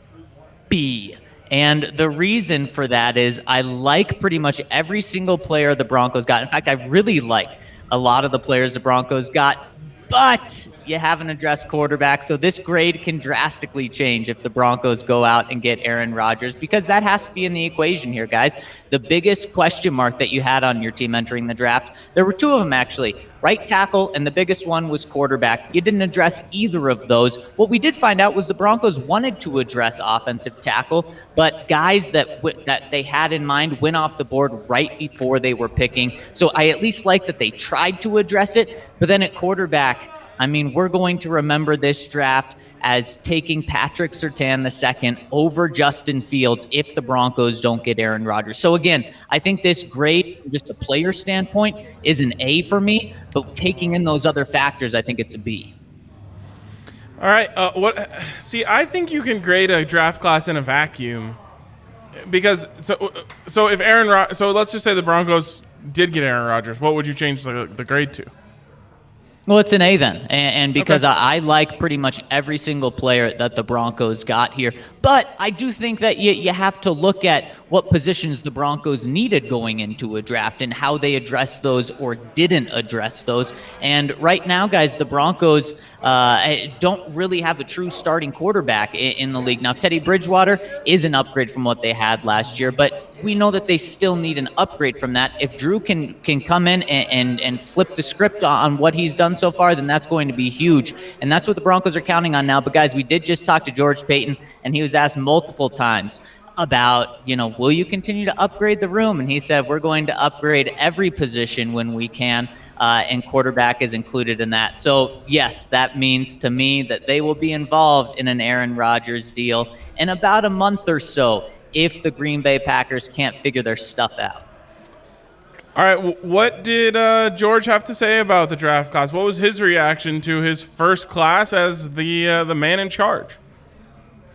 B. And the reason for that is I like pretty much every single player the Broncos got. In fact, I really like a lot of the players the Broncos got, but you haven't addressed quarterback, so this grade can drastically change if the Broncos go out and get Aaron Rodgers, because that has to be in the equation here, guys. The biggest question mark that you had on your team entering the draft, there were two of them actually, right tackle, and the biggest one was quarterback. You didn't address either of those. What we did find out was the Broncos wanted to address offensive tackle, but guys that they had in mind went off the board right before they were picking. So I at least like that they tried to address it, but then at quarterback, I mean, we're going to remember this draft as taking Patrick Surtain II over Justin Fields if the Broncos don't get Aaron Rodgers. So again, I think this grade, from just a player standpoint, is an A for me, but taking in those other factors, I think it's a B. All right. See, I think you can grade a draft class in a vacuum, because so if so let's just say the Broncos did get Aaron Rodgers, what would you change the grade to? Well, it's an A then, and because I like pretty much every single player that the Broncos got here. But I do think that you have to look at what positions the Broncos needed going into a draft and how they addressed those or didn't address those. And right now, guys, the Broncos don't really have a true starting quarterback in the league. Now, Teddy Bridgewater is an upgrade from what they had last year, but we know that they still need an upgrade from that. If Drew can come in and flip the script on what he's done so far, then that's going to be huge. And that's what the Broncos are counting on now. But guys, we did just talk to George Payton, and he was asked multiple times about, will you continue to upgrade the room? And he said, we're going to upgrade every position when we can. And quarterback is included in that. So, yes, that means to me that they will be involved in an Aaron Rodgers deal in about a month or so. if the Green Bay Packers can't figure their stuff out. All right, what did George have to say about the draft class? What was his reaction to his first class as the man in charge?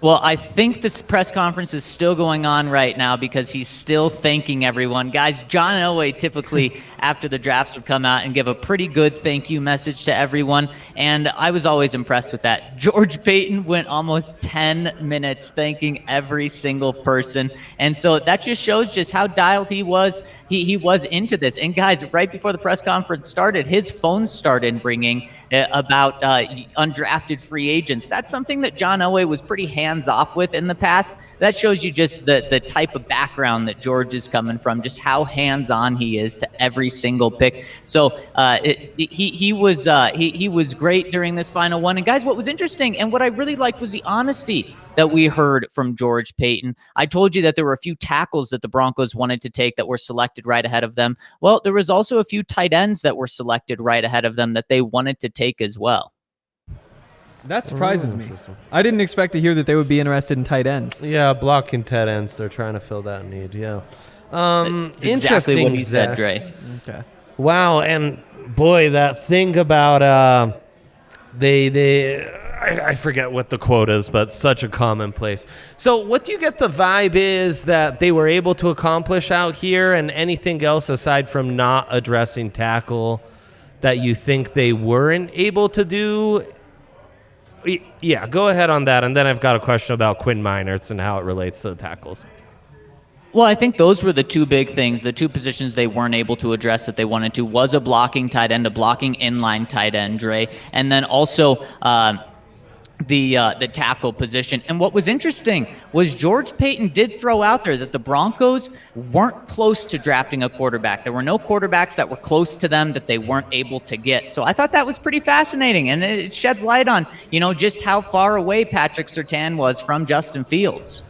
Well, I think this press conference is still going on right now because he's still thanking everyone. Guys, John Elway typically after the drafts would come out and give a pretty good thank you message to everyone, and I was always impressed with that. George Paton went almost 10 minutes thanking every single person, and so that just shows just how dialed he was. He was into this. And guys, right before the press conference started, his phone started ringing about undrafted free agents. That's something that John Elway was pretty hands-off with in the past. That shows you just the type of background that George is coming from, just how hands-on he is to every single pick. So he was great during this final one. And guys, what was interesting and what I really liked was the honesty that we heard from George Paton. I told you that there were a few tackles that the Broncos wanted to take that were selected right ahead of them. Well, there was also a few tight ends that were selected right ahead of them that they wanted to take as well. That surprises me. I didn't expect to hear that they would be interested in tight ends. Yeah, blocking tight ends. They're trying to fill that need. Yeah. It's exactly what he said, Dre. Okay. Wow, and boy, that thing about I forget what the quote is, but such a commonplace. So what do you get the vibe is that they were able to accomplish out here, and anything else aside from not addressing tackle that you think they weren't able to do? Yeah, go ahead on that, and then I've got a question about Quinn Meinerz and how it relates to the tackles. Well, I think those were the two big things. The two positions they weren't able to address that they wanted to was a blocking tight end, a blocking inline tight end, Dre, and then also the tackle position. And what was interesting was George Paton did throw out there that the Broncos weren't close to drafting a quarterback. There were no quarterbacks that were close to them that they weren't able to get. So I thought that was pretty fascinating, and it sheds light on, just how far away Patrick Surtain was from Justin Fields.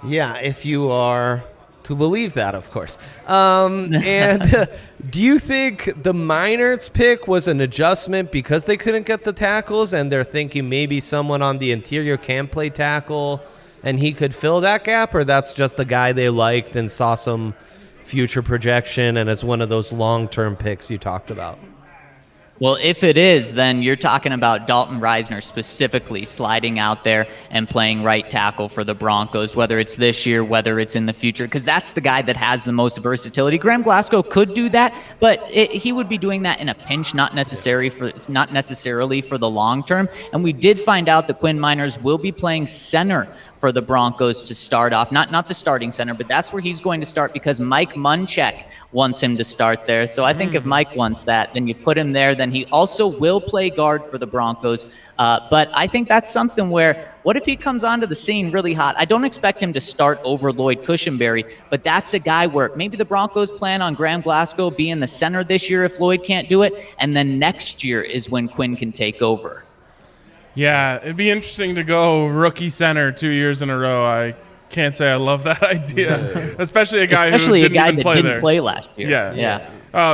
Yeah, if you are to believe that, of course. And do you think the Meinerz pick was an adjustment because they couldn't get the tackles and they're thinking maybe someone on the interior can play tackle and he could fill that gap, or that's just the guy they liked and saw some future projection and is one of those long-term picks you talked about? Well, if it is, then you're talking about Dalton Reisner specifically sliding out there and playing right tackle for the Broncos, whether it's this year, whether it's in the future, because that's the guy that has the most versatility. Graham Glasgow could do that, but he would be doing that in a pinch, not necessarily for the long term. And we did find out that Quinn Meinerz will be playing center for the Broncos to start off. Not the starting center, but that's where he's going to start because Mike Munchak wants him to start there. So I think if Mike wants that, then you put him there. Then he also will play guard for the Broncos. But I think that's something where, what if he comes onto the scene really hot? I don't expect him to start over Lloyd Cushenberry, but that's a guy where maybe the Broncos plan on Graham Glasgow being the center this year if Lloyd can't do it, and then next year is when Quinn can take over. Yeah, it'd be interesting to go rookie center 2 years in a row. I can't say I love that idea, especially a guy who didn't play last year. Yeah.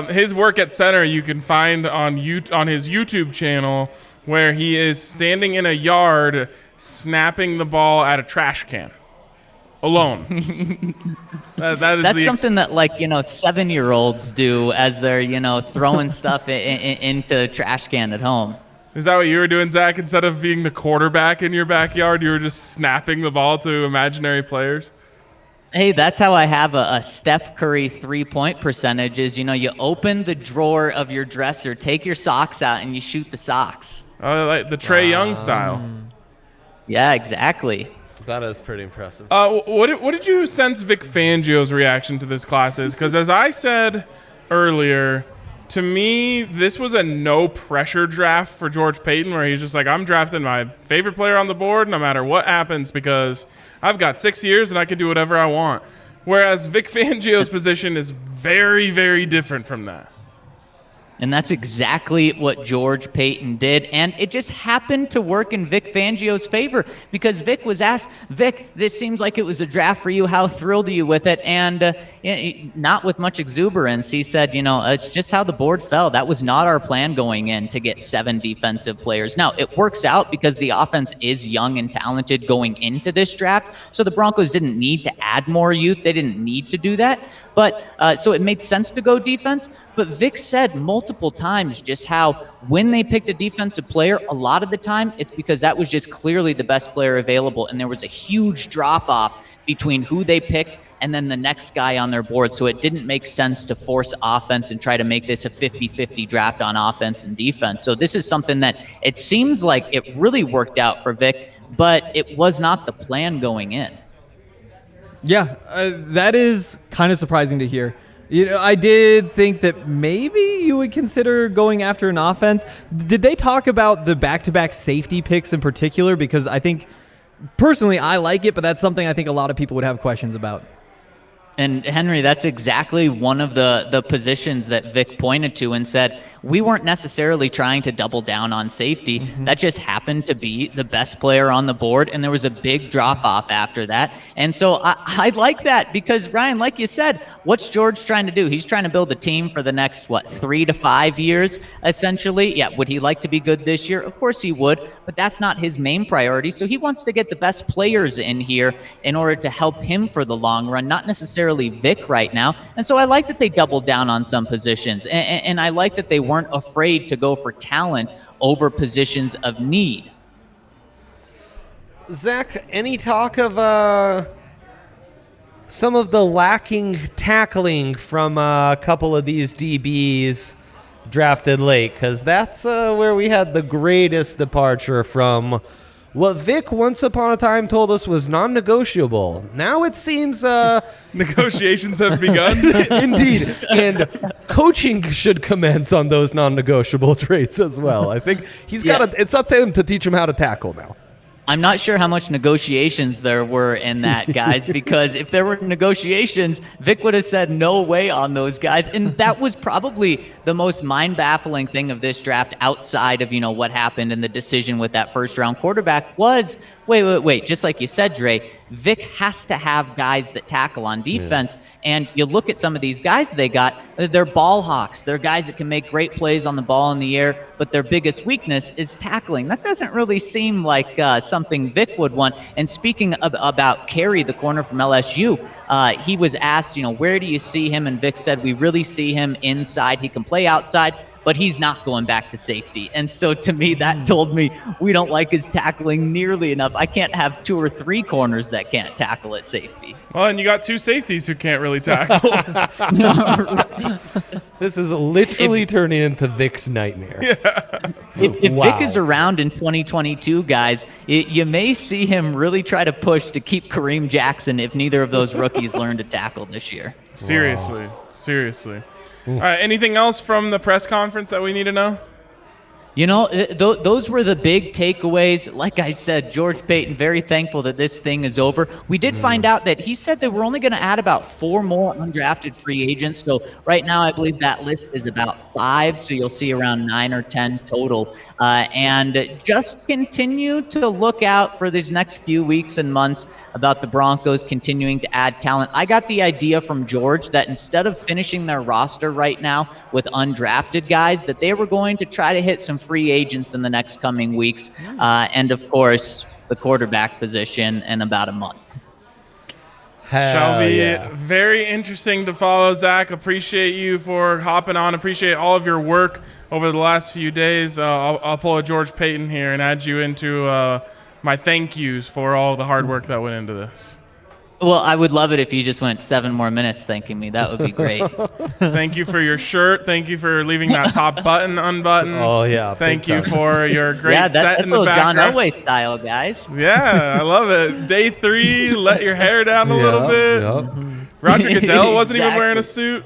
His work at center you can find on his YouTube channel, where he is standing in a yard snapping the ball at a trash can alone. That's something that 7-year-olds do as they're throwing stuff into a trash can at home. Is that what you were doing, Zach? Instead of being the quarterback in your backyard, you were just snapping the ball to imaginary players? Hey, that's how I have a Steph Curry three-point percentage is, you open the drawer of your dresser, take your socks out, and you shoot the socks. Oh, like the Trae Young style. Yeah, exactly. That is pretty impressive. What did you sense Vic Fangio's reaction to this class is? Because as I said earlier, to me, this was a no-pressure draft for George Paton, where he's just like, I'm drafting my favorite player on the board no matter what happens because I've got 6 years and I can do whatever I want. Whereas Vic Fangio's position is very, very different from that. And that's exactly what George Paton did. And it just happened to work in Vic Fangio's favor because Vic was asked, Vic, this seems like it was a draft for you. How thrilled are you with it? And not with much exuberance. He said, it's just how the board fell. That was not our plan going in to get 7 defensive players. Now, it works out because the offense is young and talented going into this draft. So the Broncos didn't need to add more youth. They didn't need to do that. But so it made sense to go defense. But Vic said multiple times just how when they picked a defensive player, a lot of the time it's because that was just clearly the best player available. And there was a huge drop off between who they picked and then the next guy on their board. So it didn't make sense to force offense and try to make this a 50-50 draft on offense and defense. So this is something that it seems like it really worked out for Vic, but it was not the plan going in. Yeah, that is kind of surprising to hear. I did think that maybe you would consider going after an offense. Did they talk about the back-to-back safety picks in particular? Because I think, personally, I like it, but that's something I think a lot of people would have questions about. And Henry, that's exactly one of the positions that Vic pointed to and said, we weren't necessarily trying to double down on safety. Mm-hmm. That just happened to be the best player on the board, and there was a big drop-off after that. And so I like that because, Ryan, like you said, what's George trying to do? He's trying to build a team for the next, 3 to 5 years, essentially. Yeah, would he like to be good this year? Of course he would, but that's not his main priority. So he wants to get the best players in here in order to help him for the long run, not necessarily Vic right now. And so I like that they doubled down on some positions, and I like that they weren't afraid to go for talent over positions of need. Zach, any talk of some of the lacking tackling from a couple of these DBs drafted late? Because that's where we had the greatest departure from what Vic once upon a time told us was non-negotiable. Now it seems negotiations have begun. Indeed. And coaching should commence on those non-negotiable traits as well. I think he's got it's up to him to teach him how to tackle now. I'm not sure how much negotiations there were in that, guys, because if there were negotiations, Vic would have said no way on those guys. And that was probably the most mind-baffling thing of this draft outside of, what happened in the decision with that first-round quarterback was, wait. Just like you said, Dre, Vic has to have guys that tackle on defense. Yeah. And you look at some of these guys they got, they're ball hawks. They're guys that can make great plays on the ball in the air, but their biggest weakness is tackling. That doesn't really seem like something Vic would want. And speaking about Carey, the corner from LSU, he was asked, where do you see him? And Vic said, we really see him inside. He can play outside, but he's not going back to safety. And so to me, that told me we don't like his tackling nearly enough. I can't have 2 or 3 corners that can't tackle at safety. Well, and you got 2 safeties who can't really tackle. This is literally turning into Vic's nightmare. Yeah. If Vic is around in 2022, guys, you may see him really try to push to keep Kareem Jackson if neither of those rookies learn to tackle this year. Seriously. All right, anything else from the press conference that we need to know? Those were the big takeaways. Like I said, George Paton, very thankful that this thing is over. We did find out that he said that we're only going to add about 4 more undrafted free agents. So right now, I believe that list is about 5. So you'll see around 9 or 10 total. And just continue to look out for these next few weeks and months about the Broncos continuing to add talent. I got the idea from George that instead of finishing their roster right now with undrafted guys, that they were going to try to hit some free agents in the next coming weeks. And of course, the quarterback position in about a month. Shall be very interesting to follow, Zach. Appreciate you for hopping on. Appreciate all of your work over the last few days. I'll pull a George Paton here and add you into my thank yous for all the hard work that went into this. Well, I would love it if you just went 7 more minutes thanking me. That would be great. Thank you for your shirt. Thank you for leaving that top button unbuttoned. Oh, yeah. Thank you for your great set that's in the a little background. John Elway style, guys. Yeah, I love it. Day 3, let your hair down a little bit. Yep. Roger Goodell wasn't even wearing a suit.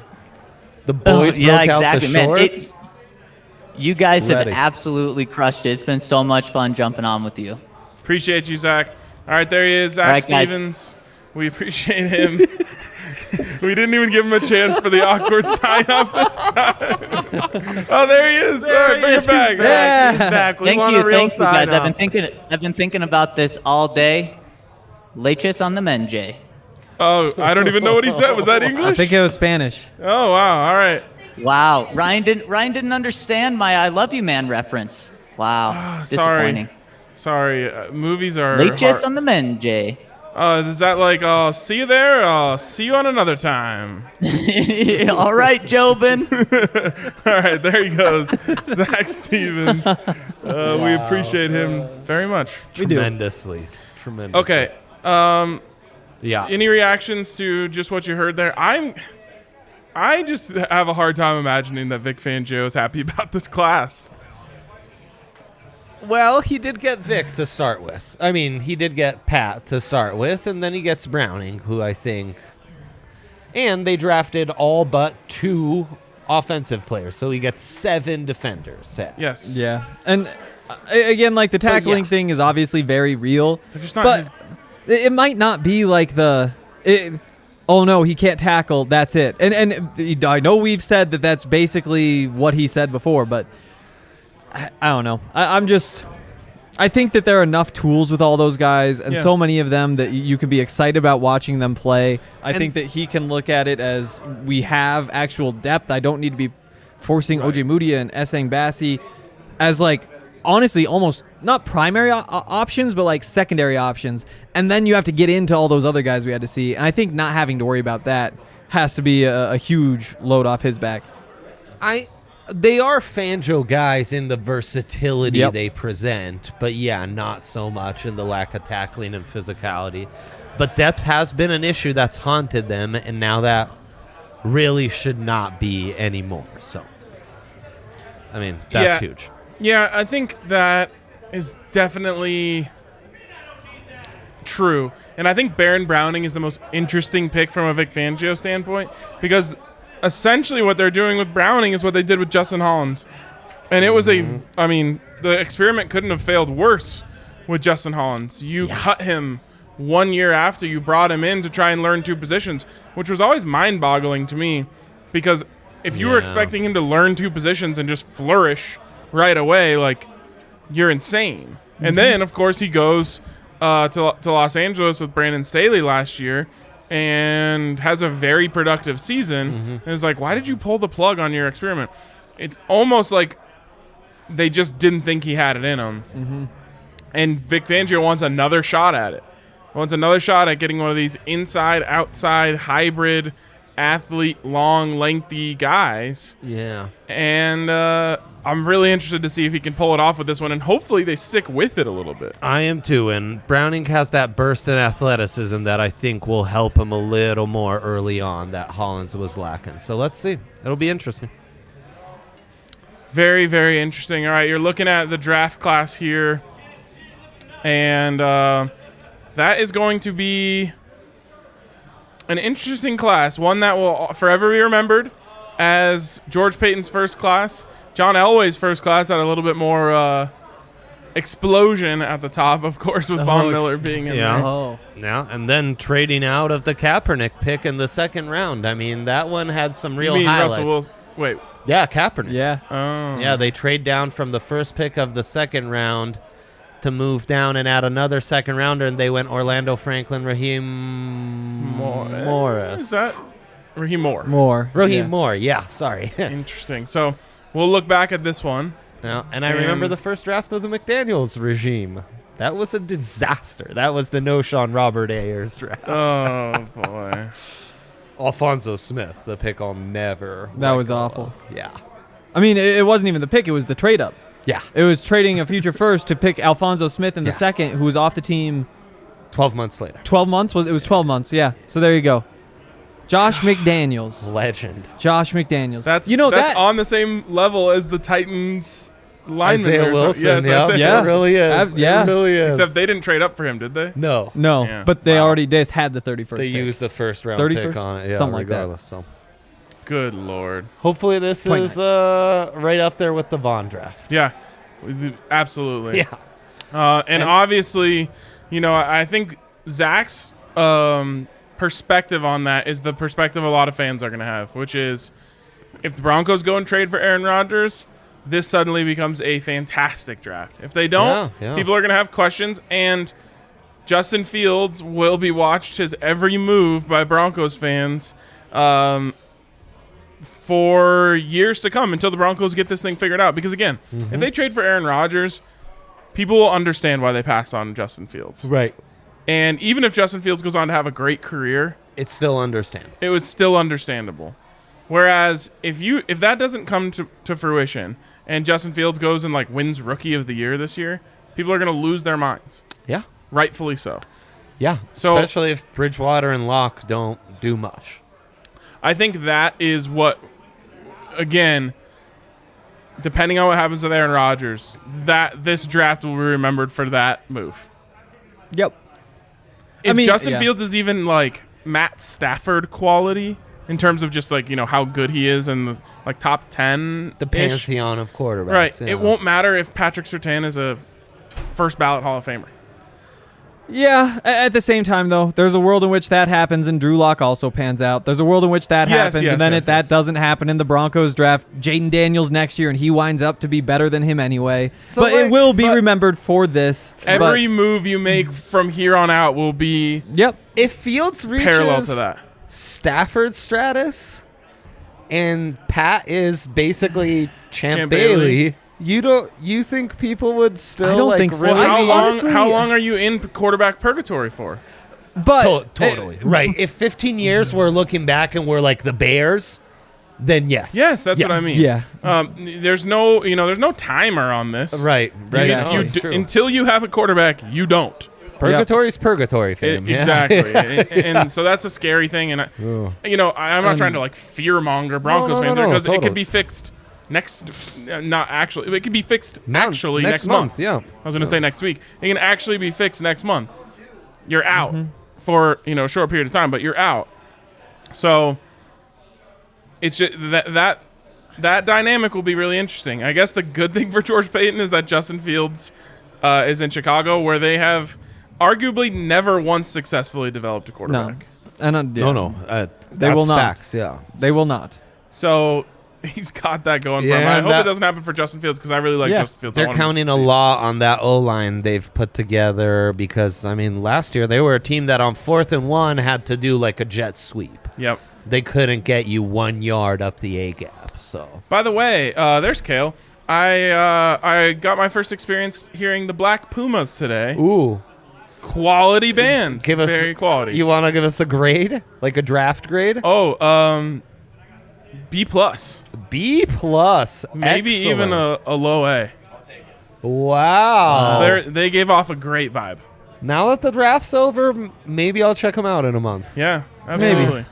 The boys broke out the shorts. Man, you guys Ready. have absolutely crushed it. It's been so much fun jumping on with you. Appreciate you, Zach. All right, there he is, Zach All right, guys. Stevens. We appreciate him. We didn't even give him a chance for the awkward sign-off this time. Oh, there he is. All right, bring it back. Yeah. He's back. We Thank want you, a real thank you, guys. sign-off. I've been thinking about this all day. Leches on the menje. Oh, I don't even know what he said. Was that English? I think it was Spanish. Oh, wow. All right. Wow, Ryan didn't understand my "I love you, man" reference. Wow, disappointing. Sorry. Movies are Leches hard. on the menje. Is that like, see you there? See you on another time. All right, Jobin. All right, there he goes. Zach Stevens. We appreciate him very much. Tremendously. Okay. Yeah. Any reactions to just what you heard there? I just have a hard time imagining that Vic Fangio is happy about this class. Well, he did get Vic to start with. I mean, he did get Pat to start with, and then he gets Browning, who I think... And they drafted all but 2 offensive players, so he gets 7 defenders to have. Yes. Yeah. And again, like the tackling thing is obviously very real. They're just not but his... it might not be like oh no, he can't tackle, that's it. And I know we've said that that's basically what he said before, but I don't know. I think that there are enough tools with all those guys and so many of them that you can be excited about watching them play. I think that he can look at it as we have actual depth. I don't need to be forcing OJ Mudia and Essang Bassi as like honestly almost not primary options, but like secondary options. And then you have to get into all those other guys we had to see. And I think not having to worry about that has to be a huge load off his back. They are Fangio guys in the versatility Yep. they present, but yeah, not so much in the lack of tackling and physicality. But depth has been an issue that's haunted them, and now that really should not be anymore. So, I mean, that's huge. Yeah, I think that is definitely true. And I think Baron Browning is the most interesting pick from a Vic Fangio standpoint because essentially what they're doing with Browning is what they did with Justin Hollins. And it was the experiment couldn't have failed worse with Justin Hollins. You cut him 1 year after you brought him in to try and learn 2 positions, which was always mind-boggling to me because if you were expecting him to learn 2 positions and just flourish right away, like, you're insane. And then, of course, he goes to Los Angeles with Brandon Staley last year and has a very productive season. And it's like, why did you pull the plug on your experiment? It's almost like they just didn't think he had it in him. And Vic Fangio wants another shot at it. Wants another shot at getting one of these inside-outside hybrid athlete, long, lengthy guys. Yeah. And I'm really interested to see if he can pull it off with this one, and hopefully they stick with it a little bit. I am too, and Browning has that burst in athleticism that I think will help him a little more early on that Hollins was lacking. So let's see. It'll be interesting. Very, very interesting. All right, you're looking at the draft class here, and that is going to be an interesting class, one that will forever be remembered as George Payton's first class. John Elway's first class had a little bit more explosion at the top, of course, with Von Miller being in there. Oh. Yeah, and then trading out of the Kaepernick pick in the second round. I mean, that one had some You real mean highlights. Russell Wilson? Wait. Yeah, Kaepernick. Yeah. Oh. Yeah, they trade down from the first pick of the second round to move down and add another second rounder, and they went Orlando Franklin, Raheem Morris. Is that Raheem Moore? Raheem Moore, yeah, sorry. Interesting. So we'll look back at this one. Yeah, and I remember the first draft of the McDaniels regime. That was a disaster. That was the no-Sean Robert Ayers draft. Oh, boy. Alfonso Smith, the pick I'll never That let was go awful. of. Yeah. I mean, it wasn't even the pick. It was the trade up. Yeah. It was trading a future first to pick Alfonso Smith in the second, who was off the team 12 months later. 12 months. It was 12 months, yeah. So there you go. Josh McDaniels. Legend. Josh McDaniels. That's that on the same level as the Titans lineman. Isaiah there. Wilson, Yes, that's it. Yeah. It really is. Yeah. It really is. Except they didn't trade up for him, did they? No. No, Yeah. but they Wow. already just had the 31st They pick. used the first round 31st? pick on it. Yeah, Something like that. regardless. So Good Lord. hopefully this 29. is right up there with the Vaughn draft. Yeah, absolutely. Yeah. And obviously, I think Zach's perspective on that is the perspective a lot of fans are going to have, which is if the Broncos go and trade for Aaron Rodgers, this suddenly becomes a fantastic draft. If they don't, people are going to have questions, and Justin Fields will be watched his every move by Broncos fans for years to come until the Broncos get this thing figured out. Because, again, if they trade for Aaron Rodgers, people will understand why they passed on Justin Fields. Right. And even if Justin Fields goes on to have a great career, It's still understandable. it was still understandable. Whereas if that doesn't come to fruition and Justin Fields goes and like wins Rookie of the Year this year, people are going to lose their minds. Yeah. Rightfully so. Yeah. So- especially if Bridgewater and Locke don't do much. I think that is what, again, depending on what happens with Aaron Rodgers, that this draft will be remembered for that move. Yep. If Justin Fields is even like Matt Stafford quality in terms of just like, how good he is and the like top 10, The pantheon of quarterbacks. right? Yeah. It won't matter if Patrick Surtain is a first ballot Hall of Famer. Yeah, at the same time, though, there's a world in which that happens and Drew Lock also pans out. There's a world in which that happens and then that doesn't happen in the Broncos draft. Jaden Daniels next year and he winds up to be better than him anyway. So but it will be remembered for this. Every move you make from here on out will be If Fields reaches parallel to that. Stafford Stratus and Pat is basically Champ Bailey. Bailey, you think people would still I don't like think so. really I mean, honestly- How long are you in quarterback purgatory for? But totally right. If 15 years we're looking back and we're like the Bears, then yes. Yes, that's what I mean. Yeah. There's no, there's no timer on this. Right. Right. Until you have a quarterback, you don't. Purgatory's purgatory, fam. Exactly. and so that's a scary thing. And I'm not trying to like fear monger Broncos fans because it could be fixed next. Not actually, it could be fixed next month. Yeah. I was going to say next week. It can actually be fixed next month. You're out for a short period of time, but you're out. So it's just that dynamic will be really interesting. I guess the good thing for George Payton is that Justin Fields is in Chicago, where they have arguably never once successfully developed a quarterback. No. They will not. Facts, yeah. They will not. So he's got that going for him. I hope it doesn't happen for Justin Fields because I really like Justin Fields. They're counting a lot on that O-line they've put together because, last year they were a team that on 4th and 1 had to do like a jet sweep. Yep. They couldn't get you 1 yard up the A-gap. So. By the way, there's Kale. I got my first experience hearing the Black Pumas today. Ooh. Quality band. Give us very quality. You want to give us a grade? Like a draft grade? Oh, B+. B+. Maybe even a low A. Wow. They gave off a great vibe. Now that the draft's over, maybe I'll check them out in a month. Yeah, absolutely.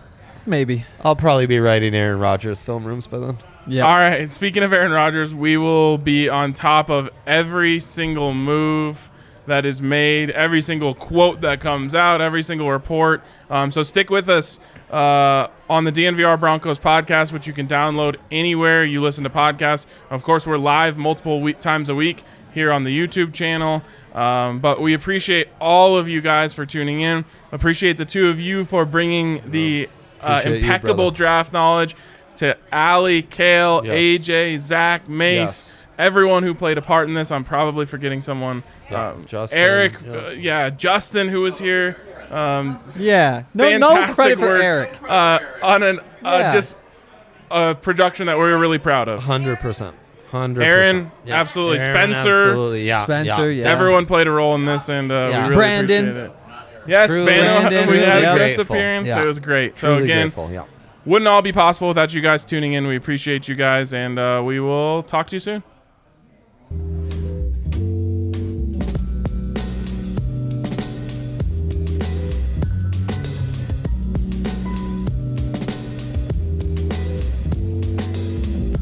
Maybe. I'll probably be writing Aaron Rodgers film rooms by then. Yeah. All right. Speaking of Aaron Rodgers, we will be on top of every single move that is made, every single quote that comes out, every single report. So stick with us on the DNVR Broncos podcast, which you can download anywhere you listen to podcasts. Of course, we're live multiple times a week here on the YouTube channel. But we appreciate all of you guys for tuning in. Appreciate the two of you for bringing the impeccable draft knowledge to Ali, Kale, AJ, Zach, Mace, everyone who played a part in this. I'm probably forgetting someone. Justin, Eric, Justin, who was here. No Fantastic credit for work, Eric. on just a production that we're really proud of. 100%. 100%. Aaron, absolutely. Aaron, Spencer, absolutely. Spencer, everyone played a role in this, and we really Brandon. appreciate it. Yes, Truly, Spano, Brandon, we had a really guest grateful. appearance. Yeah. It was great. So Truly again, grateful, wouldn't all be possible without you guys tuning in. We appreciate you guys, and we will talk to you soon.